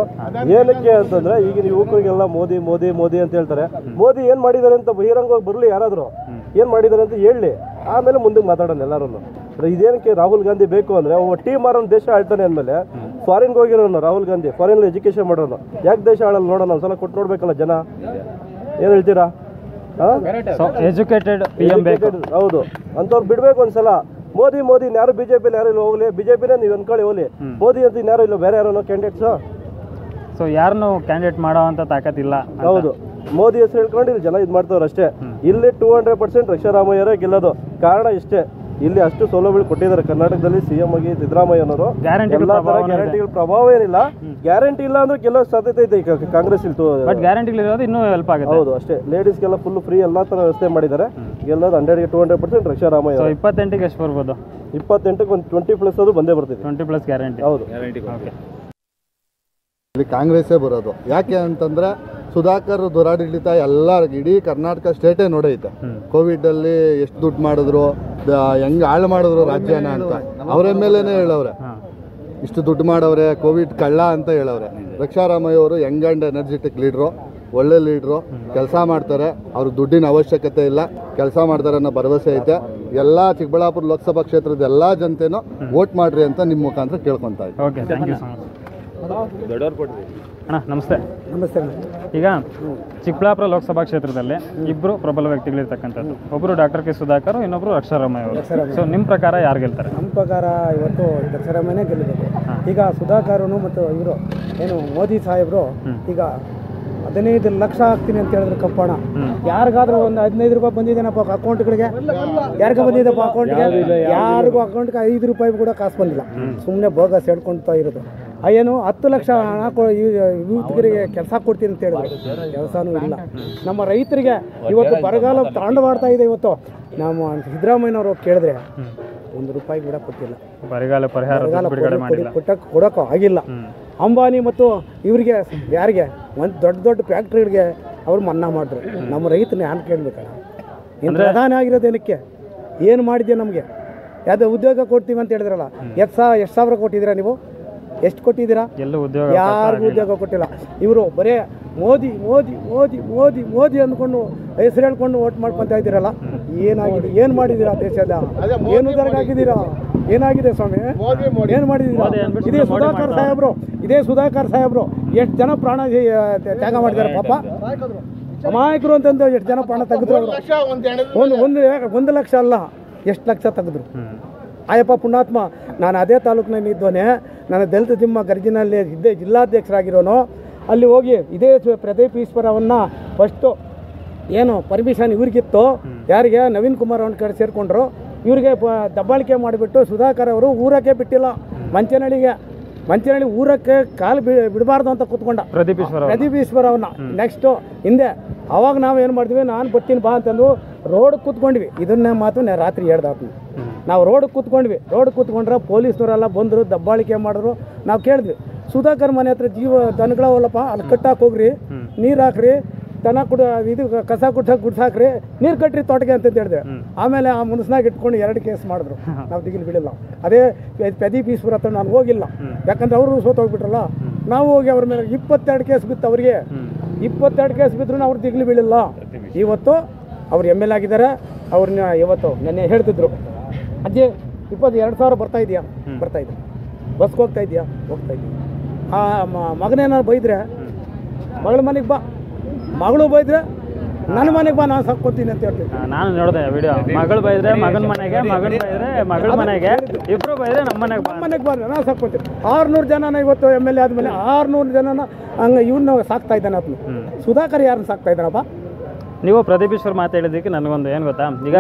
ಏನಕ್ಕೆ ಅಂತಂದ್ರೆ ಈಗಿನ ಯುವಕರಿಗೆಲ್ಲ ಮೋದಿ ಮೋದಿ ಮೋದಿ ಅಂತ ಹೇಳ್ತಾರೆ. ಮೋದಿ ಏನ್ ಮಾಡಿದ್ದಾರೆ ಅಂತ ಬಹಿರಂಗವಾಗಿ ಬರಲಿ, ಯಾರಾದ್ರು ಏನ್ ಮಾಡಿದ್ದಾರೆ ಅಂತ ಹೇಳಿ. ಆಮೇಲೆ ಮುಂದಕ್ಕೆ ಮಾತಾಡೋಣ ಎಲ್ಲರೂ. ಇದೇನಕ್ಕೆ ರಾಹುಲ್ ಗಾಂಧಿ ಬೇಕು ಅಂದರೆ ಒಬ್ಬ ಟೀಮ್ ಮಾರೋನು ದೇಶ ಆಳ್ತಾನೆ ಅಂದಮೇಲೆ ಫಾರಿನ್ಗೆ ಹೋಗಿರೋನು ರಾಹುಲ್ ಗಾಂಧಿ, ಫಾರಿನಲ್ಲಿ ಎಜುಕೇಷನ್ ಮಾಡೋನು, ಯಾಕೆ ದೇಶ ಆಳಲ್ಲ ನೋಡೋಣ, ಒಂದ್ಸಲ ಕೊಟ್ಟು ನೋಡ್ಬೇಕಲ್ಲ ಜನ. ಏನು ಹೇಳ್ತೀರಾ? ಎಜುಕೇಟೆಡ್ PM ಬೇಕು. ಹೌದು, ಅಂಥವ್ರು ಬಿಡಬೇಕು ಒಂದ್ಸಲ. ಮೋದಿ ಯಾರು BJP ಯಾರು ಇಲ್ಲ ಹೋಗ್ಲಿ, BJPನೇ ನೀವು ಅನ್ಕೊಳ್ಳಿ ಹೋಗ್ಲಿ, ಮೋದಿ ಅಂತ ಇನ್ಯಾರು ಇಲ್ಲ, ಬೇರೆ ಯಾರೋ ಕ್ಯಾಂಡಿಡೇಟ್ಸು. ಸೊ ಯಾರನ್ನು ಕ್ಯಾಂಡಿಡೇಟ್ ಮಾಡೋ ಅಂತ ತಾಕತ್ತಿಲ್ಲ. ಹೌದು, ಮೋದಿ ಹೆಸರು ಹೇಳ್ಕೊಂಡು ಇಲ್ಲಿ ಜನ ಇದು ಮಾಡ್ತಾವ್ರು ಅಷ್ಟೇ. ಇಲ್ಲಿ 200% ರಕ್ಷಾರಾಮಯ್ಯರೇ ಗೆಲ್ಲೋದು. ಕಾರಣ ಇಷ್ಟೇ, ಇಲ್ಲಿ ಅಷ್ಟು ಸೌಲಭ್ಯಗಳು ಕೊಟ್ಟಿದ್ದಾರೆ ಕರ್ನಾಟಕದಲ್ಲಿ. CM ಆಗಿ ಸಿದ್ದರಾಮಯ್ಯನವರು ಎಲ್ಲ ಥರ ಗ್ಯಾರಂಟಿಗಳ ಪ್ರಭಾವ ಏನಿಲ್ಲ. ಗ್ಯಾರಂಟಿ ಇಲ್ಲ ಅಂದ್ರೆ ಗೆಲ್ಲೋ ಸಾಧ್ಯತೆ ಇದೆ ಈಗ ಕಾಂಗ್ರೆಸ್ ಇಲ್ಲಿ. ಬಟ್ ಗ್ಯಾರಂಟಿಗಳಿರೋದು ಇನ್ನೂ ಹೆಲ್ಪ್ ಆಗುತ್ತೆ. ಹೌದು ಅಷ್ಟೇ, ಲೇಡೀಸ್ಗೆಲ್ಲ ಫುಲ್ ಫ್ರೀ ಎಲ್ಲ ಥರ ವ್ಯವಸ್ಥೆ ಮಾಡಿದ್ದಾರೆ. ಗೆಲ್ಲೋದು 100ಗೆ 200% ರಕ್ಷಾರಾಮಯ್ಯ. 28ಗೆ ಎಷ್ಟು ಬರ್ಬೋದು? 28ಕ್ಕೆ ಒಂದು 20+ ಅದು ಬಂದೇ ಬರ್ತಿದೆ. 20+ ಗ್ಯಾರಂಟಿ. ಹೌದು, ಇಲ್ಲಿ ಕಾಂಗ್ರೆಸ್ಸೇ ಬರೋದು. ಯಾಕೆ ಅಂತಂದ್ರೆ ಸುಧಾಕರ್ ದುರಾಡಳಿತ ಎಲ್ಲ ಇಡೀ ಕರ್ನಾಟಕ ಸ್ಟೇಟೇ ನೋಡೈತೆ. ಕೋವಿಡಲ್ಲಿ ಎಷ್ಟು ದುಡ್ಡು ಮಾಡಿದ್ರು, ಹೆಂಗೆ ಹಾಳು ಮಾಡಿದ್ರು ರಾಜ್ಯನ ಅಂತ ಅವ್ರ ಮೇಲೇನೆ ಹೇಳವ್ರೆ. ಇಷ್ಟು ದುಡ್ಡು ಮಾಡವ್ರೆ, ಕೋವಿಡ್ ಕಳ್ಳ ಅಂತ ಹೇಳವ್ರೆ. ರಕ್ಷಾರಾಮಯ್ಯ ಅವರು ಯಂಗ್ ಆ್ಯಂಡ್ ಎನರ್ಜೆಟಿಕ್ ಲೀಡ್ರು, ಒಳ್ಳೆ ಲೀಡ್ರು, ಕೆಲಸ ಮಾಡ್ತಾರೆ. ಅವ್ರ ದುಡ್ಡಿನ ಅವಶ್ಯಕತೆ ಇಲ್ಲ, ಕೆಲಸ ಮಾಡ್ತಾರೆ ಅನ್ನೋ ಭರವಸೆ ಐತೆ. ಎಲ್ಲ ಚಿಕ್ಕಬಳ್ಳಾಪುರ ಲೋಕಸಭಾ ಕ್ಷೇತ್ರದ ಎಲ್ಲ ಜನತೆನೂ ವೋಟ್ ಮಾಡ್ರಿ ಅಂತ ನಿಮ್ಮ ಮುಖಾಂತರ ಕೇಳ್ಕೊತಾ ಇದ್ದೀನಿ. Okay, thank you so much. ಅಣ್ಣ ನಮಸ್ತೆ. ನಮಸ್ತೆ. ಈಗ ಚಿಕ್ಕಬಳ್ಳಾಪುರ ಲೋಕಸಭಾ ಕ್ಷೇತ್ರದಲ್ಲಿ ಇಬ್ಬರು ಪ್ರಬಲ ವ್ಯಕ್ತಿಗಳಿರ್ತಕ್ಕಂಥದ್ದು. ಒಬ್ಬರು ಡಾಕ್ಟರ್ ಕೆ ಸುಧಾಕರ್, ಇನ್ನೊಬ್ಬರು ರಕ್ಷಾರಾಮಯ್ಯ ಅವರು. ಸೊ ನಿಮ್ಮ ಪ್ರಕಾರ ಯಾರು ಗೆಲ್ತಾರೆ? ನಮ್ಮ ಪ್ರಕಾರ ಇವತ್ತು ರಕ್ಷಾರಾಮಯ್ಯನೇ ಗೆಲ್ಲಬೇಕು. ಈಗ ಸುಧಾಕರನು ಮತ್ತು ಇವರು ಏನು ಮೋದಿ ಸಾಹೇಬರು ಈಗ 15 ಲಕ್ಷ ಹಾಕ್ತೀನಿ ಅಂತ ಹೇಳಿದ್ರು ಕಪ್ಪಣ. ಯಾರಿಗಾದ್ರೂ ಒಂದು 15 ರೂಪಾಯಿ ಬಂದಿದ್ದೇನಪ್ಪ ಅಕೌಂಟ್ಗಳಿಗೆ? ಯಾರಿಗ ಬಂದಿದ್ದಪ್ಪ ಅಕೌಂಟ್ಗೆ? ಯಾರಿಗೂ ಅಕೌಂಟ್ಗೆ 5 ರೂಪಾಯಿ ಕೂಡ ಕಾಸು ಬಂದಿಲ್ಲ. ಸುಮ್ಮನೆ ಬೋಗಸ್ ಹೇಳ್ಕೊಳ್ತಾ ಇರೋದು. ಏನು 10 ಲಕ್ಷ ಹಣ ಯೂತ್ಗರಿಗೆ ಕೆಲಸ ಕೊಡ್ತೀನಿ ಅಂತ ಹೇಳಿದ್ರು, ಕೆಲಸನೂ ಇಲ್ಲ. ನಮ್ಮ ರೈತರಿಗೆ ಇವತ್ತು ಬರಗಾಲ ತಾಂಡವಾಡ್ತಾ ಇದೆ. ಇವತ್ತು ನಮ್ಮ ಸಿದ್ದರಾಮಯ್ಯನವರು ಕೇಳಿದ್ರೆ 1 ರೂಪಾಯಿ ಕೂಡ ಕೊಟ್ಟಿಲ್ಲ. ಬರಗಾಲ ಪರಿಹಾರ ಕೊಡೋಕ್ಕೂ ಆಗಿಲ್ಲ. ಅಂಬಾನಿ ಮತ್ತು ಇವರಿಗೆ ಯಾರಿಗೆ ಒಂದು ದೊಡ್ಡ ಫ್ಯಾಕ್ಟ್ರಿಗಳಿಗೆ ಅವ್ರು ಮನ್ನಾ ಮಾಡಿದ್ರು. ನಮ್ಮ ರೈತನ ಯಾರು ಕೇಳಬೇಕಲ್ಲ? ಇನ್ನು ಪ್ರಧಾನ ಆಗಿರೋದೇನಕ್ಕೆ? ಏನು ಮಾಡಿದ್ಯಾ ನಮಗೆ? ಯಾವುದೋ ಉದ್ಯೋಗ ಕೊಡ್ತೀವಿ ಅಂತ ಹೇಳಿದ್ರಲ್ಲ, ಎಷ್ಟು ಸಾವಿರ ಕೊಟ್ಟಿದ್ದೀರಾ ನೀವು? ಎಷ್ಟು ಕೊಟ್ಟಿದ್ದೀರಾ? ಯಾರಿಗೂ ಉದ್ಯೋಗ ಕೊಟ್ಟಿಲ್ಲ. ಇವರು ಬರೇ ಮೋದಿ ಮೋದಿ ಮೋದಿ ಮೋದಿ ಮೋದಿ ಅಂದ್ಕೊಂಡು ಹೆಸರು ಹೇಳ್ಕೊಂಡು ವೋಟ್ ಮಾಡ್ಕೊತಾ ಇದ್ದೀರಲ್ಲ. ಏನಾಗಿದೆ? ಏನು ಮಾಡಿದ್ದೀರಾ ದೇಶದ? ಏನು ಉದ್ಯೋಗ ಹಾಕಿದ್ದೀರಾ? ಏನಾಗಿದೆ ಸ್ವಾಮಿ? ಏನು ಮಾಡಿದ್ದೀರಾ? ಇದೇ ಸುಧಾಕರ್ ಸಾಹೇಬ್ರು ಎಷ್ಟು ಜನ ಪ್ರಾಣ ತ್ಯಾಗ ಮಾಡಿದ್ದಾರೆ ಪಾಪ. ಅಮಾಯಕರು ಅಂತಂದು ಎಷ್ಟು ಜನ ಪ್ರಾಣ ತೆಗೆದ್ರು ಅವರು. ಒಂದು ಲಕ್ಷ ಅಲ್ಲ, ಎಷ್ಟು ಲಕ್ಷ ತೆಗೆದ್ರು. ಆಯಪ್ಪ ಪುಣ್ಯಾತ್ಮ. ನಾನು ಅದೇ ತಾಲೂಕಿನಲ್ಲಿ ಇದ್ದೋನೆ. ನಾನು ದಲಿತ ಜಿಮ್ಮ ಗರ್ಜಿನಲ್ಲಿ ಇದ್ದೇ ಜಿಲ್ಲಾಧ್ಯಕ್ಷರಾಗಿರೋನು. ಅಲ್ಲಿ ಹೋಗಿ ಇದೇ ಪ್ರದೀಪ್ ಈಶ್ವರವನ್ನು ಫಸ್ಟು ಏನು ಪರ್ಮಿಷನ್ ಇವ್ರಿಗಿತ್ತು. ಯಾರಿಗೆ? ನವೀನ್ ಕುಮಾರ್ ಅವ್ನ ಕಡೆ ಸೇರಿಕೊಂಡ್ರು. ಇವರಿಗೆ ದಬ್ಬಾಳಿಕೆ ಮಾಡಿಬಿಟ್ಟು ಸುಧಾಕರ್ ಅವರು ಊರಕ್ಕೆ ಬಿಟ್ಟಿಲ್ಲ. ಮಂಚನಹಳ್ಳಿ ಊರಕ್ಕೆ ಕಾಲು ಬಿಡಬಾರ್ದು ಅಂತ ಕೂತ್ಕೊಂಡ ಪ್ರದೀಪ್ ಈಶ್ವರ ಅವನ್ನ. ನೆಕ್ಸ್ಟು ಹಿಂದೆ ಅವಾಗ ನಾವು ಏನು ಮಾಡಿದ್ವಿ, ನಾನು ಬರ್ತೀನಿ ಬಾ ಅಂತಂದು ರೋಡ್ ಕೂತ್ಕೊಂಡ್ವಿ. ಇದನ್ನೇ ಮಾತು ರಾತ್ರಿ ಹೇಳ್ದಾತು. ನಾವು ರೋಡ್ ಕೂತ್ಕೊಂಡ್ರೆ ಪೊಲೀಸ್ನವರೆಲ್ಲ ಬಂದರು, ದಬ್ಬಾಳಿಕೆ ಮಾಡಿದ್ರು. ನಾವು ಕೇಳಿದ್ವಿ, ಸುಧಾಕರ್ ಮನೆ ಹತ್ರ ದನಗಳವಲ್ಲಪ್ಪ, ಅಲ್ಲಿ ಕಟ್ಟಾಕ್ ಹೋಗ್ರಿ, ನೀರು ಹಾಕ್ರಿ, ದನ ಇದು ಕಸ ಗುಡ್ಸಾಕ್ರಿ, ನೀರು ಕಟ್ರಿ ತೋಟಕ್ಕೆ ಅಂತ ಹೇಳಿದೆ. ಆಮೇಲೆ ಆ ಮುನ್ಸ್ನಾಗ ಇಟ್ಕೊಂಡು 2 ಕೇಸ್ ಮಾಡಿದ್ರು. ನಾವು ದಿಗಿಲು ಬಿಡಿಲ್ಲ. ಅದೇ ಪ್ರದೀಪ್ ಈಶ್ವರ ಹತ್ರ ನಾನು ಹೋಗಿಲ್ಲ, ಯಾಕಂದ್ರೆ ಅವರು ಸೋತೋಗ್ಬಿಟ್ರಲ್ಲ. ನಾವು ಹೋಗಿ ಅವ್ರ ಮೇಲೆ 22 ಕೇಸ್ ಬಿತ್ತು. ಅವರಿಗೆ 22 ಕೇಸ್ ಬಿದ್ರು ಅವ್ರು ದಿಗಿಲು ಬೀಳಿಲ್ಲ. ಇವತ್ತು ಅವ್ರು ML ಆಗಿದ್ದಾರೆ. ಅವ್ರನ್ನ ಇವತ್ತು ನೆನ್ನೆ ಹೇಳ್ತಿದ್ರು, ಅಜ್ಜಿ 22,000 ಬರ್ತಾ ಇದೆಯಾ? ಬರ್ತಾ ಇದೆ. ಬಸ್ಗೆ ಹೋಗ್ತಾ ಇದೆಯಾ? ಹೋಗ್ತಾ ಇದೆಯಾ? ಆ ಮಗನೇನಾದ್ರು ಬೈದ್ರೆ ಮಗಳ ಮನೆಗೆ ಬಾ, ಮಗಳು ಬೈದ್ರೆ ನನ್ನ ಮನೆಗೆ ಬಾ, ನಾನು ಸಾಕ್ಕೊತೀನಿ ಅಂತ ಹೇಳ್ತೀನಿ. ನಾನು ನೋಡಿದೆ ವಿಡಿಯೋ. ಮಗಳು ಬೈದ್ರೆ ಮಗನ ಮನೆಗೆ, ಮಗನ ಬೈದ್ರೆ ಮಗಳ ಮನೆಗೆ, ಇಬ್ರು ಬೈದ್ರೆ ನಮ್ಮ ಮನೆಗೆ ಬಾ, ನಾನು ಸಾಕ್ಕೊತೀನಿ. 600 ಜನನ ಇವತ್ತು ML ಆದಮೇಲೆ 600 ಜನನ ಹಂಗೆ ಇವನ್ನ ಸಾಕ್ತಾ ಇದ್ದಾನೆ ಆತನು. ಸುಧಾಕರ್ ಯಾರನ್ನ ಸಾಕ್ತಾ ಇದ್ದಾನಪ್ಪ? ನೀವು ಪ್ರದೀಪ್ ಈಶ್ವರ್ ಮಾತಾಡಿದ್ದಕ್ಕೆ ನನಗೊಂದು ಏನು ಗೊತ್ತಾ, ಈಗ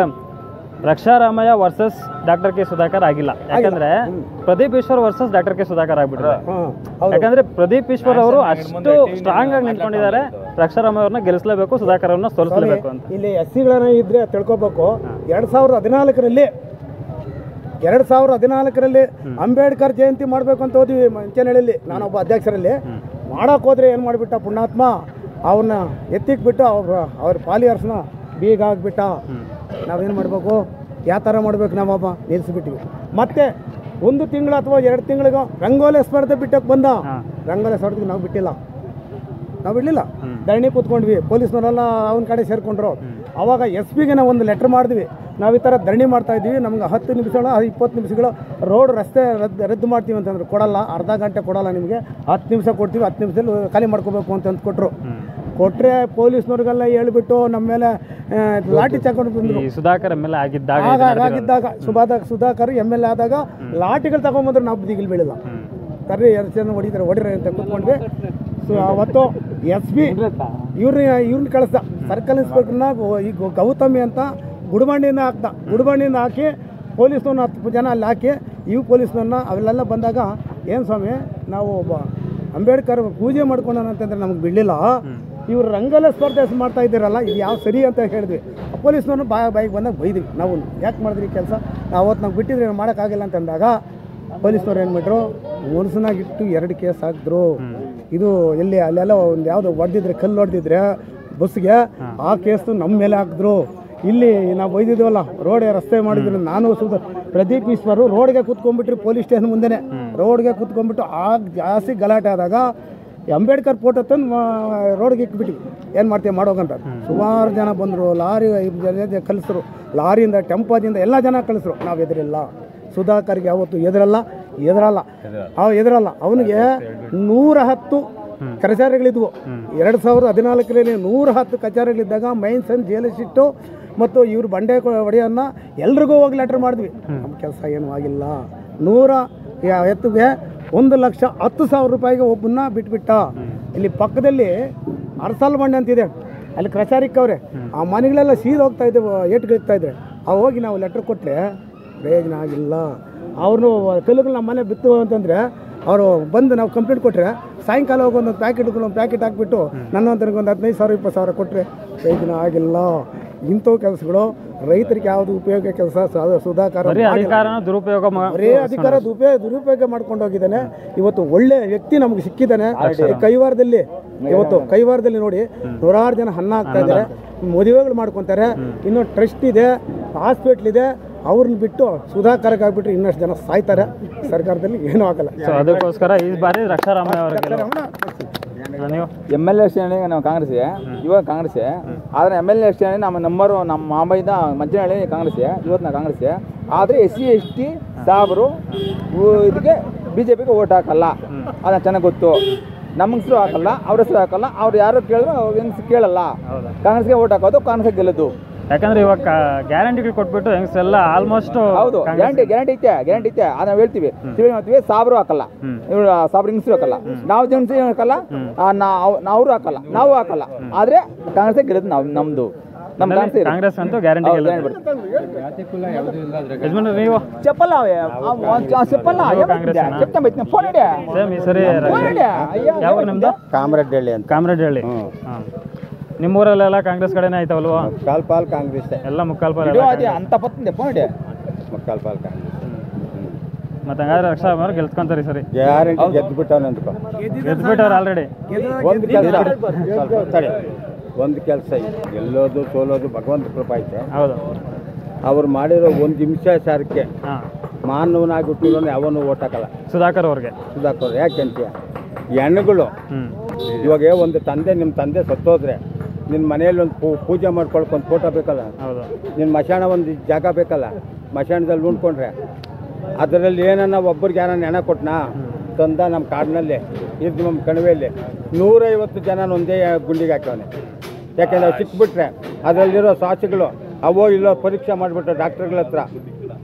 Raksha Ramaiah versus doctor K Sudhakar ಆಗಿಲ್ಲ. ಯಾಕಂದ್ರೆ Pradeep Eshwar versus doctor K Sudhakar ಆಗ್ಬಿಟ್ರೆ. ಯಾಕಂದ್ರೆ ಪ್ರದೀಪ್ ಈಶ್ವರ್ ಅವರು ಅಷ್ಟು ಸ್ಟ್ರಾಂಗ್ ಆಗಿ ನಿಂತ್ಕೊಂಡಿದ್ದಾರೆ. ರಕ್ಷಾರಾಮಯ್ಯ ಅವ್ರನ್ನ ಗೆಲ್ಲಿಸಲೇಬೇಕು, ಸುಧಾಕರ್ ಅವ್ರನ್ನ ಸೋಲಿಸಲೇಬೇಕು ಅಂತ. ಇಲ್ಲಿ SCಗಳನ್ನ ಇದ್ರೆ ತಿಳ್ಕೊಬೇಕು. 2014ರಲ್ಲಿ ಅಂಬೇಡ್ಕರ್ ಜಯಂತಿ ಮಾಡಬೇಕು ಅಂತ ಹೋದ್ವಿ ಮಂಚನಹಳ್ಳಿಯಲ್ಲಿ. ನಾನೊಬ್ಬ ಅಧ್ಯಕ್ಷರಲ್ಲಿ ಮಾಡೋಕೆ ಹೋದ್ರೆ ಏನು ಮಾಡಿಬಿಟ್ಟ ಪುಣ್ಯಾತ್ಮ, ಅವನ್ನ ಎತ್ತಿಕ್ ಬಿಟ್ಟು ಅವ್ರ ಪಾಲಿಯರ್ಸ್ನ ಬೀಗ ಆಗಿಬಿಟ್ಟ. ನಾವೇನು ಮಾಡಬೇಕು? ಯಾವ ಥರ ಮಾಡಬೇಕು? ನಾವೊಬ್ಬ ನಿಲ್ಲಿಸಿಬಿಟ್ಟಿವಿ. ಮತ್ತೆ 1 ತಿಂಗಳು ಅಥವಾ 2 ತಿಂಗಳಿಗೋ ರಂಗೋಲಿ ಸ್ಪರ್ಧೆ ಬಿಟ್ಟಕ್ಕೆ ಬಂದ. ರಂಗೋಲಿ ಸ್ಪರ್ಧೆಗೆ ನಾವು ಬಿಡಲಿಲ್ಲ. ಧರಣಿ ಕೂತ್ಕೊಂಡ್ವಿ. ಪೊಲೀಸ್ನವರೆಲ್ಲ ಅವನ ಕಡೆ ಸೇರಿಕೊಂಡ್ರು. ಅವಾಗ SP ಗೆ ನಾವು ಒಂದು ಲೆಟ್ರ್ ಮಾಡಿದ್ವಿ. ನಾವು ಈ ಥರ ಧರಣಿ ಮಾಡ್ತಾ ಇದ್ದೀವಿ, ನಮ್ಗೆ 10 ನಿಮಿಷಗಳ 20 ನಿಮಿಷಗಳ ರೋಡ್ ರಸ್ತೆ ರದ್ದು ಮಾಡ್ತೀವಿ ಅಂತಂದ್ರೆ ಕೊಡಲ್ಲ, ಅರ್ಧ ಗಂಟೆ ಕೊಡಲ್ಲ ನಿಮಗೆ, 10 ನಿಮಿಷ ಕೊಡ್ತೀವಿ, 10 ನಿಮಿಷದಲ್ಲಿ ಖಾಲಿ ಮಾಡ್ಕೋಬೇಕು ಅಂತ ಕೊಟ್ಟರೆ ಪೊಲೀಸ್ನವ್ರಿಗೆಲ್ಲ ಹೇಳ್ಬಿಟ್ಟು ನಮ್ಮ ಮೇಲೆ ಲಾಠಿ ತಗೊಂಡು ಬಂದರು. ಸುಧಾಕರ್ ಎಮ್ ಎಲ್ ಎ ಆಗಿದ್ದಾಗ ಸುಧಾಕರ್ ಎಮ್ ಎಲ್ ಎ ಆದಾಗ ಲಾಠಿಗಳು ತಗೊಂಡ್ಬಂದ್ರು, ನಾವು ಬದಿಗಿಲ್ ಬೀಳಿಲ್ಲ, ಕರ್ರಿ 2 ಜನ ಹೊಡಿತಾರೆ ಅಂತ ಕೂತ್ಕೊಂಡ್ವಿ. ಅವತ್ತು SP ಇವ್ರನ್ನ ಕಳಿಸ್ದ, ಸರ್ಕಲ್ ಇನ್ಸ್ಪೆಕ್ಟರ್ನ ಈಗ ಗೌತಮಿ ಅಂತ ಗುಡಿಬಂಡಿಯಿಂದ ಹಾಕಿ ಪೊಲೀಸ್ನವ್ರನ್ನ 10 ಜನ ಅಲ್ಲಿ ಹಾಕಿ ಪೊಲೀಸ್ನವ್ರನ್ನ ಅವೆಲ್ಲ ಬಂದಾಗ ಏನು ಸ್ವಾಮಿ ನಾವು ಅಂಬೇಡ್ಕರ್ ಪೂಜೆ ಮಾಡ್ಕೊಂಡಂತಂದ್ರೆ ನಮಗೆ ಬಿಡಲಿಲ್ಲ, ಇವರು ರಂಗೋಲಿ ಸ್ಪರ್ಧೆ ಮಾಡ್ತಾ ಇದ್ದೀರಲ್ಲ ಇದು ಯಾವ ಸರಿ ಅಂತ ಹೇಳಿದ್ವಿ. ಪೊಲೀಸ್ನವ್ರನ್ನ ಬಾಯಿಗೆ ಬಂದಾಗ ಬೈದ್ವಿ, ನಾವು ಯಾಕೆ ಮಾಡಿದ್ರಿ ಕೆಲಸ, ಅವತ್ತು ನಾವು ಬಿಟ್ಟಿದ್ರೆ ಮಾಡೋಕ್ಕಾಗಿಲ್ಲ ಅಂತಂದಾಗ ಪೊಲೀಸ್ನವ್ರು ಏನು ಮಾಡಿದ್ರು, ಮುನ್ಸನಾಗಿಟ್ಟು 2 ಕೇಸ್ ಹಾಕಿದ್ರು. ಇದು ಎಲ್ಲಿ ಅಲ್ಲೆಲ್ಲ ಒಂದು ಯಾವುದೋ ಹೊಡೆದಿದ್ರೆ ಕಲ್ಲು ಹೊಡೆದಿದ್ರೆ ಬಸ್ಗೆ, ಆ ಕೇಸು ನಮ್ಮ ಮೇಲೆ ಹಾಕಿದ್ರು. ಇಲ್ಲಿ ನಾವು ಬೈದಿದ್ವಲ್ಲ ರೋಡ್ ರಸ್ತೆ ಮಾಡಿದ್ರು, ನಾನು ಪ್ರದೀಪ್ ಈಶ್ವರು ರೋಡ್ಗೆ ಕೂತ್ಕೊಂಡ್ಬಿಟ್ರಿ, ಪೊಲೀಸ್ ಸ್ಟೇಷನ್ ಮುಂದೆನೆ ರೋಡ್ಗೆ ಕೂತ್ಕೊಂಡ್ಬಿಟ್ಟು ಜಾಸ್ತಿ ಗಲಾಟೆ ಆದಾಗ ಅಂಬೇಡ್ಕರ್ ಫೋಟೋ ತಂದು ರೋಡ್ಗೆ ಇಕ್ಬಿಟ್ವಿ, ಏನು ಮಾಡ್ತೀವಿ ಮಾಡೋಗಂತ. ಸುಮಾರು ಜನ ಬಂದರು, ಲಾರಿ ಕಳಿಸ್ರು, ಲಾರಿಯಿಂದ ಟೆಂಪೋದಿಂದ ಎಲ್ಲ ಜನ ಕಳಿಸ್ರು, ನಾವು ಎದುರಿಲ್ಲ. ಸುಧಾಕರ್ಗೆ ಯಾವತ್ತು ಎದುರಲ್ಲ, ಅವನಿಗೆ 110 ಕಚೇರಿಗಳಿದ್ವು. 2014ರಲ್ಲಿ 110 ಕಚೇರಿಗಳಿದ್ದಾಗ ಮೈನ್ಸ್ ಅಂಡ್ ಜೇಲಿಸಿಟ್ಟು ಮತ್ತು ಇವರು ಬಂಡೆ ಒಡೆಯನ್ನ ಎಲ್ರಿಗೂ ಹೋಗಿ ಲೆಟರ್ ಮಾಡಿದ್ವಿ, ನಮ್ಮ ಕೆಲಸ ಏನೂ ಆಗಿಲ್ಲ. 110ಗೆ 1,10,000 ರೂಪಾಯಿಗೆ ಒಬ್ಬನ್ನ ಬಿಟ್ಬಿಟ್ಟ. ಇಲ್ಲಿ ಪಕ್ಕದಲ್ಲಿ ಅರಸಾಲ್ ಬಂಡೆ ಅಂತಿದೆ, ಅಲ್ಲಿ ಕಚೇರಿಕ್ಕವ್ರೆ, ಆ ಮನೆಗಳೆಲ್ಲ ಸೀದ್ ಹೋಗ್ತಾ ಇದ್ದೇವೆ, ಏಟ್ಗಳಿಗ್ತಾ ಇದ್ರೆ ಹೋಗಿ ನಾವು ಲೆಟ್ರ್ ಕೊಟ್ಟರೆ ಪ್ರಯೋಜನ ಆಗಿಲ್ಲ. ಅವ್ರನ್ನು ಕಲ್ಲುಗಳು ನಮ್ಮ ಮನೆ ಬಿತ್ತು ಅಂತಂದರೆ ಅವರು ಬಂದು ನಾವು ಕಂಪ್ಲೇಂಟ್ ಕೊಟ್ಟರೆ ಸಾಯಂಕಾಲ ಹೋಗಿ ಒಂದು ಪ್ಯಾಕೆಟ್ ಹಾಕ್ಬಿಟ್ಟು ನನ್ನೊಂದರಿಗೆ ಒಂದು 15,000 20,000 ಕೊಟ್ಟರೆ ಪ್ರಯೋಜನ ಆಗಿಲ್ಲ. ಇಂಥವು ಕೆಲಸಗಳು ರೈತರಿಗೆ ಯಾವುದು ಉಪಯೋಗ ಕೆಲಸ ಸುಧಾಕರ್ ಅಧಿಕಾರ ದುರುಪಯೋಗ ಮಾಡ್ಕೊಂಡು ಹೋಗಿದ್ದಾನೆ. ಇವತ್ತು ಒಳ್ಳೆ ವ್ಯಕ್ತಿ ನಮ್ಗೆ ಸಿಕ್ಕಿದ್ದಾನೆ ಕೈವಾರದಲ್ಲಿ ನೋಡಿ 100 ಜನ ಅನ್ನ ಆಗ್ತಾ ಇದ್ದಾರೆ, ಮದುವೆಗಳು ಮಾಡ್ಕೊತಾರೆ, ಇನ್ನೂ ಟ್ರಸ್ಟ್ ಇದೆ, ಹಾಸ್ಪಿಟ್ಲ್ ಇದೆ, ಅವ್ರನ್ನ ಬಿಟ್ಟು ಸುಧಾಕರ್ಗೆ ಆಗ್ಬಿಟ್ರೆ ಇನ್ನಷ್ಟು ಜನ ಸಾಯ್ತಾರೆ. ಸರ್ಕಾರದಲ್ಲಿ ಏನೂ ಆಗಲ್ಲ. ಅದಕ್ಕೋಸ್ಕರ ಈ ಬಾರಿ ರಕ್ಷಾರಾಮಯ್ಯ MLA ಎಲೆಕ್ಷನ್ ನಾವು ಕಾಂಗ್ರೆಸ್ಗೆ, ಇವಾಗ ಕಾಂಗ್ರೆಸ್ಸೇ, ಆದರೆ MLA ಎಲೆಕ್ಷನ್ ನಮ್ಮ ಮಾಮೈದ ಮಂಚನಹಳ್ಳಿ ಕಾಂಗ್ರೆಸ್ಸೇ, ಇವತ್ತು ನಾವು ಕಾಂಗ್ರೆಸ್ಸೇ. ಆದರೆ SC ST ಸಾಬ್ರು ಇದಕ್ಕೆ BJPಗೆ ಓಟ್ ಹಾಕಲ್ಲ, ಅದನ್ನ ಚೆನ್ನಾಗಿ ಗೊತ್ತು. ನಮ್ಮ ಹೆಸರು ಹಾಕಲ್ಲ, ಅವ್ರ ಹೆಸರು ಹಾಕಲ್ಲ, ಅವ್ರು ಯಾರು ಕೇಳಿದ್ರು ಅವ್ರ ಹೆಂಗಸ್ ಕೇಳಲ್ಲ. ಕಾಂಗ್ರೆಸ್ಗೆ ಓಟ್ ಹಾಕೋದು, ಕಾಂಗ್ರೆಸ್ಗೆ ಗೆಲ್ಲೋದು. ಯಾಕಂದ್ರೆ ಇವಾಗ ಗ್ಯಾರಂಟಿಗಳು ಕೊಟ್ಬಿಟ್ಟು ಹೆಂಗಸೆಲ್ಲ ಆಲ್ಮೋಸ್ಟ್ ಹೌದು, ಗ್ಯಾರಂಟಿ ಐತೆ. ಅದು ನಾವು ಹೇಳ್ತೀವಿ, ಮಾಡ್ತೀವಿ, ಸಾಬ್ರು ಹಾಕಲ್ಲ, ಇವ್ರು ಸಾಬ್ರು ಹೆಂಗಸರು ಹಾಕಲ್ಲ, ನಾವು ಜನ ಹಾಕಲ್ಲ, ಅವರು ಹಾಕಲ್ಲ, ನಾವು ಹಾಕಲ್ಲ. ಆದ್ರೆ ಕಾಂಗ್ರೆಸ್ ಗೆಲ್ಲೋದು ನಮ್ದು. ಕಾಂಗ್ರೆಸ್ ಅಂತೂ ಗ್ಯಾರಂಟಿ ನೀವು చెప్పలా ಯಾವ ನಿಮ್ದು ಕಾಮರೆಡ್ಡಿ ಅಂತ. ಕಾಮರೆಡ್ಡಿ ನಿಮ್ಮೂರಲ್ಲೆಲ್ಲ ಕಾಂಗ್ರೆಸ್ ಕಡೆನೇ ಆಯ್ತವಲ್ವಾ? ಮುಕ್ಕಾಲ್ ಕಾಂಗ್ರೆಸ್ ಎಲ್ಲ ಮುಕ್ಕಾಲ್ ಅಂತ ಮುಕ್ಕಾಲ್ ಕಾಂಗ್ರೆಸ್. ಮತ್ತೆ ಹಂಗಾದ್ರೆ ರಕ್ಷಾರಾಮಯ್ಯ ಗೆಲ್ಸ್ಕೊಂತಾರೆ ಸರಿ, ಗ್ಯಾರಂಟಿ ಗೆದ್ಬಿಟ್ಟವ್ರು ಆಲ್ರೆಡಿ. ಒಂದು ಕೆಲಸ ಗೆಲ್ಲೋದು ಸೋಲೋದು ಭಗವಂತ ಕೃಪೆ ಐತೆ. ಹೌದು, ಅವ್ರು ಮಾಡಿರೋ 1 ಹಿಂಸಾಚಾರಕ್ಕೆ ಮಾನವನಾಗಿ ಹುಟ್ಟಿರೋನು ಯಾವನು ಓಟ್ ಹಾಕಲ್ಲ. ಸುಧಾಕರ್ ಯಾಕೆಂತ ಹೆಣ್ಣುಗಳು ಇವಾಗ ಒಂದು ನಿಮ್ಮ ತಂದೆ ಸತ್ತೋದ್ರೆ ನಿನ್ನ ಮನೆಯಲ್ಲಿ ಒಂದು ಪೂಜೆ ಮಾಡ್ಕೊಳ್ಕೊಂಡು ಫೋಟೋ ಬೇಕಲ್ಲ, ನಿನ್ನ ಮಶಾಣ ಒಂದು ಜಾಗ ಬೇಕಲ್ಲ, ಮಶಾಣದಲ್ಲಿ ಉಣ್ಕೊಂಡ್ರೆ ಅದರಲ್ಲಿ ಏನನ್ನ ಒಬ್ಬರಿಗೆ ಯಾರನ್ನ ಹೆಣ ಕೊಟ್ಟನಾ ತಂದ ನಮ್ಮ ಕಾಡಿನಲ್ಲಿ ಇದ್ದು ನಮ್ಮ ಕಣಿವೆಯಲ್ಲಿ 150 ಜನ ಒಂದೇ ಗುಂಡಿಗೆ ಹಾಕವನೆ. ಯಾಕೆಂದ್ರೆ ನಾವು ಸಿಕ್ಬಿಟ್ರೆ ಅದರಲ್ಲಿರೋ ಸಾಕ್ಷಿಗಳು ಅವೋ ಇಲ್ಲೋ ಪರೀಕ್ಷೆ ಮಾಡಿಬಿಟ್ರೆ ಡಾಕ್ಟರ್ಗಳ ಹತ್ರ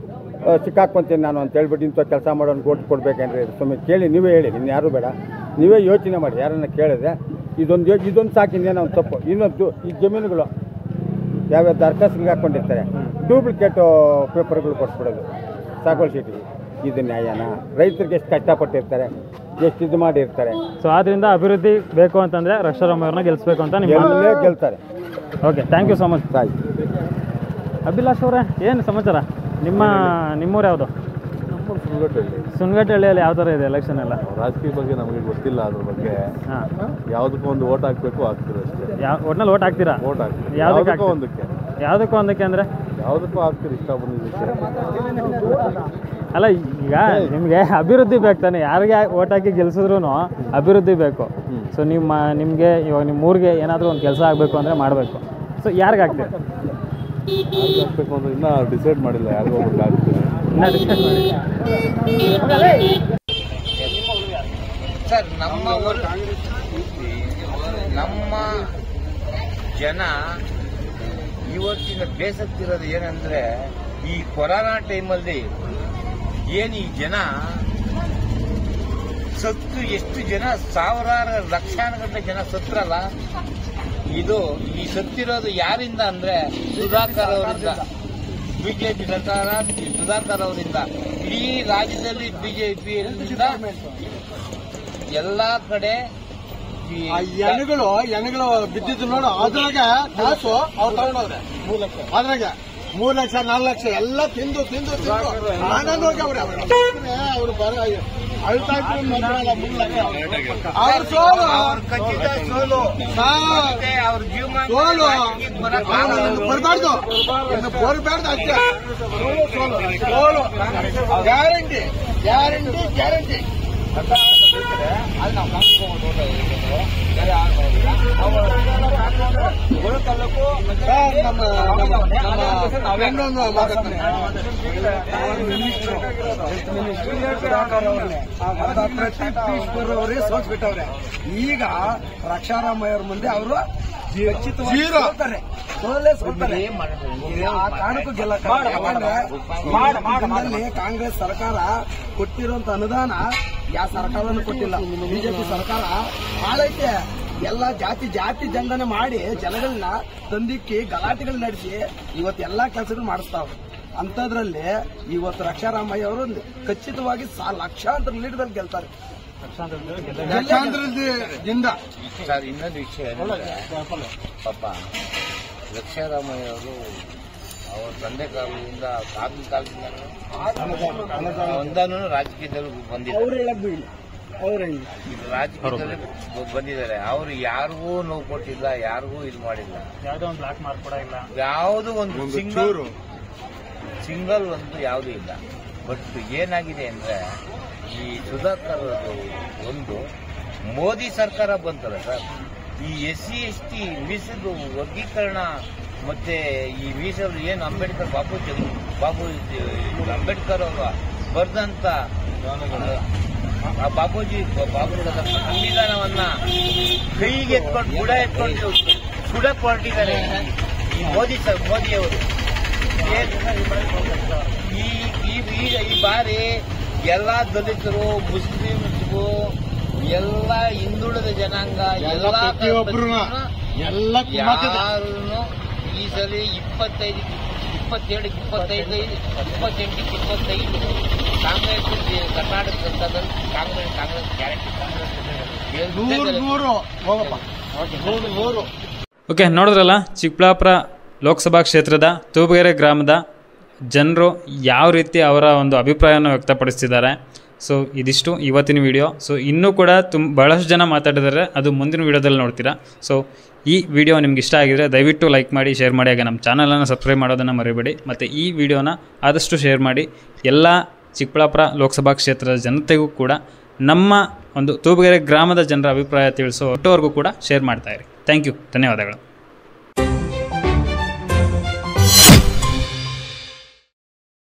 ಸಿಕ್ಕಾಕ್ಕೊಂತೀನಿ ನಾನು ಅಂತ ಹೇಳ್ಬಿಟ್ಟು ಇಂಥ ಕೆಲಸ ಮಾಡೋನು ಓಟ್ ಕೊಡ್ಬೇಕೇನ್ರಿ? ಸುಮ್ಮನೆ ಕೇಳಿ ನೀವೇ ಹೇಳಿ, ಇನ್ನು ಯಾರು ಬೇಡ, ನೀವೇ ಯೋಚನೆ ಮಾಡಿ. ಯಾರನ್ನ ಕೇಳಿದ್ರೆ ಇದೊಂದು ಸಾಕಿನೇನೋ ಒಂದು ತಪ್ಪು. ಇನ್ನೊಂದು ಈ ಜಮೀನುಗಳು ಯಾವ್ಯಾವ ದರಖಾಸ್ತಿಗೆ ಹಾಕ್ಕೊಂಡಿರ್ತಾರೆ, ಡೂಪ್ಲಿಕೇಟು ಪೇಪರ್ಗಳು ಕೊಡಿಸ್ಬಿಡೋದು ಸಾಗೋಲ್ ಶೀಟಿಗೆ. ಇದು ನ್ಯಾಯನ? ರೈತರಿಗೆ ಎಷ್ಟು ಕಷ್ಟಪಟ್ಟಿರ್ತಾರೆ, ಎಷ್ಟು ಇದು ಮಾಡಿರ್ತಾರೆ. ಸೊ ಆದ್ರಿಂದ ಅಭಿವೃದ್ಧಿ ಬೇಕು ಅಂತಂದ್ರೆ ರಕ್ಷಾರಾಮಯ್ಯವ್ರನ್ನ ಗೆಲ್ಲಿಸ್ಬೇಕು ಅಂತ ನಿಮ್ಮಲ್ಲೇ ಗೆಲ್ತಾರೆ. Okay, thank you so much. Abhilash ಅವರೇ, ಏನು ಸಮಾಚಾರ? ನಿಮ್ಮೂರು ಯಾವುದು? ಸುನ್ಗಟ್ಟಹಳ್ಳಿಯಲ್ಲಿ ಯಾವ ಥರ ಇದೆ ಎಲೆಕ್ಷನ್ ಎಲ್ಲ? ರಾಜಕೀಯ ಬಗ್ಗೆ ನಮಗೆ ಗೊತ್ತಿಲ್ಲ, ಅದ್ರ ಬಗ್ಗೆ. ಯಾವುದಕ್ಕೂ ಒಂದು ಓಟ್ ಹಾಕ್ಬೇಕು, ಹಾಕ್ತೀರ ಅಷ್ಟೇ. ಒಟ್ನಲ್ಲಿ ಓಟ್ ಹಾಕ್ತೀರಾ? ಓಟ್ ಹಾಕ್ತೀವಿ. ಯಾವುದಕ್ಕೂ ಒಂದಕ್ಕೆ ಅಂದರೆ ಯಾವುದಕ್ಕೂ ಹಾಕ್ತೀರಿ ಇಷ್ಟ ಬಂದಿದ್ದಕ್ಕೆ. ಅಲ್ಲ, ಈಗ ನಿಮಗೆ ಅಭಿವೃದ್ಧಿ ಬೇಕು ತಾನೆ, ಯಾರಿಗೆ ಓಟ್ ಹಾಕಿ ಗೆಲ್ಸಿದ್ರು ಅಭಿವೃದ್ಧಿ ಬೇಕು. ಸೊ ನಿಮಗೆ ಇವಾಗ ನಿಮ್ಮ ಊರಿಗೆ ಏನಾದರೂ ಒಂದು ಕೆಲಸ ಆಗಬೇಕು ಅಂದರೆ ಮಾಡಬೇಕು. ಸೊ ಯಾರಿಗೆ ಹಾಕ್ತೀರಿ? ಯಾರಿಗೆ ಹಾಕ್ಬೇಕು ಅಂತ ಇನ್ನೂ ಡಿಸೈಡ್ ಮಾಡಿಲ್ಲ, ಯಾರಿಗೂ ಒಬ್ರಿಗೆ ಹಾಕ್ತೀವಿ. ಸರ್, ನಮ್ಮ ಜನ ಇವತ್ತಿನ ಬೇಸತ್ತಿರೋದು ಏನಂದ್ರೆ, ಈ ಕೊರೋನಾ ಟೈಮಲ್ಲಿ ಏನು ಈ ಜನ ಸತ್ತು, ಎಷ್ಟು ಜನ ಸಾವಿರಾರು ಲಕ್ಷಾನುಗಟ್ಟಲೆ ಜನ ಸತ್ರಲ್ಲ, ಈ ಸತ್ತಿರೋದು ಯಾರಿಂದ ಅಂದ್ರೆ ಸುಧಾಕರ್ ಅವರಿಂದ, ಬಿಜೆಪಿ ಸರ್ಕಾರ ಸುಧಾಕರ್ ಅವರಿಂದ. ಇಡೀ ರಾಜ್ಯದಲ್ಲಿ ಬಿಜೆಪಿಯಿಂದ ಎಲ್ಲಾ ಕಡೆ ಎಣ್ಣೆಗಳು ಬಿದ್ದಿದ್ದು ನೋಡು, ಅದ್ರಾಗ ಕಾಸು ಅವ್ರು ತಗೊಂಡವ್ರೆ 3 ಲಕ್ಷ, ಅದ್ರಾಗ 3 ಲಕ್ಷ 4 ಲಕ್ಷ ಎಲ್ಲ ತಿಂದು ಆನಂದ ಹೋಗ್ಯವ್ರೆ. ಅವ್ರು ಅಳ್ತಾ ಬರ್ಬಾರ್ದು, ಬರ್ಬಾರ್ದು ಅಷ್ಟೇ. ಸೋಲು ಗ್ಯಾರಂಟಿ ಗ್ಯಾರಂಟಿ ಗ್ಯಾರಂಟಿ. ಅವರೇ ಸೋಲ್ಸ್ಬಿಟ್ಟವ್ರೆ. ಈಗ ರಕ್ಷಾರಾಮಯ್ಯವ್ರ ಮುಂದೆ ಅವರು ಕಾರಣಕ್ಕೂ ಗೆಲ್ಲಕ್ಕಾಗಲ್ಲ. ಕಾಂಗ್ರೆಸ್ ಸರ್ಕಾರ ಕೊಟ್ಟಿರುವಂತ ಅನುದಾನ ಯಾವ ಸರ್ಕಾರನೂ ಕೊಟ್ಟಿಲ್ಲ. ಬಿಜೆಪಿ ಸರ್ಕಾರ ಹಾಳೈತೆ. ಎಲ್ಲ ಜಾತಿ ಜಂಡನೆ ಮಾಡಿ ಜನಗಳನ್ನ ತಂದಿಕ್ಕಿ ಗಲಾಟೆಗಳು ನಡೆಸಿ ಇವತ್ತು ಎಲ್ಲಾ ಕೆಲಸಗಳು ಮಾಡಿಸ್ತಾವ್ರೆ. ಅಂತದ್ರಲ್ಲಿ ಇವತ್ತು ರಕ್ಷಾರಾಮಯ್ಯ ಅವರು ಖಚಿತವಾಗಿ ಲಕ್ಷಾಂತರ ಲೀಡರ್ದಲ್ಲಿ ಗೆಲ್ತಾರೆ. ಸರ್, ಇನ್ನೊಂದು ವಿಷಯ ಪಾಪ ರಕ್ಷಾರಾಮಯ್ಯ ಅವರು ಅವ್ರ ತಂದೆ ಕಾಲದಿಂದ ಒಂದಾನು ರಾಜಕೀಯದಲ್ಲಿ ರಾಜಕೀಯದಲ್ಲಿ ಬಂದಿದ್ದಾರೆ. ಅವರು ಯಾರಿಗೂ ನೋವು ಕೊಟ್ಟಿಲ್ಲ, ಯಾರಿಗೂ ಇದು ಮಾಡಿಲ್ಲ, ಯಾವುದೋ ಒಂದು ಸಿಂಗಲ್ ಒಂದು ಯಾವುದೂ ಇಲ್ಲ. ಬಟ್ ಏನಾಗಿದೆ ಅಂದ್ರೆ, ಈ ಸುಧಾಕರ್ ಒಂದು ಮೋದಿ ಸರ್ಕಾರ ಬಂತಲ್ಲ ಸರ್, ಈ SC ST ಮೀಸಲು ವರ್ಗೀಕರಣ ಮತ್ತೆ ಈ ಮೀಸಲು ಏನು ಬಾಬೂಜಿ ಅಂಬೇಡ್ಕರ್ ಅವರು ಬರೆದಂತ ಬಾಬೂಜಿ ಸಂವಿಧಾನವನ್ನ ಕೈಗೆ ಎತ್ಕೊಂಡು ಬುಡ ಎತ್ಕೊಂಡು ಸುಡಕ್ ಹೊರಟಿದ್ದಾರೆ ಈ ಮೋದಿಯವರು. ಈ ಬಾರಿ ಎಲ್ಲ ದಲಿತರು, ಮುಸ್ಲಿಮ್ಸ್ಗೂ, ಎಲ್ಲ ಹಿಂದುಳಿದ ಜನಾಂಗ ಯಾರು ಈ ಸಲ 27, 27, 25, 28, 25 ಕಾಂಗ್ರೆಸ್ ಕರ್ನಾಟಕ ಸರ್ಕಾರದಲ್ಲಿ ಕಾಂಗ್ರೆಸ್ ಗ್ಯಾರಂಟಿ ಓಕೆ, ನೋಡಿದ್ರಲ್ಲ ಚಿಕ್ಕಬಳ್ಳಾಪುರ ಲೋಕಸಭಾ ಕ್ಷೇತ್ರದ ತೂಬಗೆರೆ ಗ್ರಾಮದ ಜನರು ಯಾವ ರೀತಿ ಅವರ ಒಂದು ಅಭಿಪ್ರಾಯವನ್ನು ವ್ಯಕ್ತಪಡಿಸ್ತಿದ್ದಾರೆ. ಸೊ ಇದಿಷ್ಟು ಇವತ್ತಿನ ವಿಡಿಯೋ. ಸೊ ಇನ್ನೂ ಕೂಡ ಭಾಳಷ್ಟು ಜನ ಮಾತಾಡಿದ್ದಾರೆ, ಅದು ಮುಂದಿನ ವಿಡಿಯೋದಲ್ಲಿ ನೋಡ್ತೀರಾ. ಸೊ ಈ ವಿಡಿಯೋ ನಿಮ್ಗೆ ಇಷ್ಟ ಆಗಿದರೆ ದಯವಿಟ್ಟು ಲೈಕ್ ಮಾಡಿ, ಶೇರ್ ಮಾಡಿ, ಹಾಗೆ ನಮ್ಮ ಚಾನಲನ್ನು ಸಬ್ಸ್ಕ್ರೈಬ್ ಮಾಡೋದನ್ನು ಮರಿಬೇಡಿ. ಮತ್ತು ಈ ವಿಡಿಯೋನ ಆದಷ್ಟು ಶೇರ್ ಮಾಡಿ. ಎಲ್ಲ ಚಿಕ್ಕಬಳ್ಳಾಪುರ ಲೋಕಸಭಾ ಕ್ಷೇತ್ರದ ಜನತೆಗೂ ಕೂಡ ನಮ್ಮ ಒಂದು ತೂಬಗೆರೆ ಗ್ರಾಮದ ಜನರ ಅಭಿಪ್ರಾಯ ತಿಳಿಸೋ ಒಟ್ಟವರೆಗೂ ಕೂಡ ಶೇರ್ ಮಾಡ್ತಾಯಿರಿ. ಥ್ಯಾಂಕ್ ಯು, ಧನ್ಯವಾದಗಳು.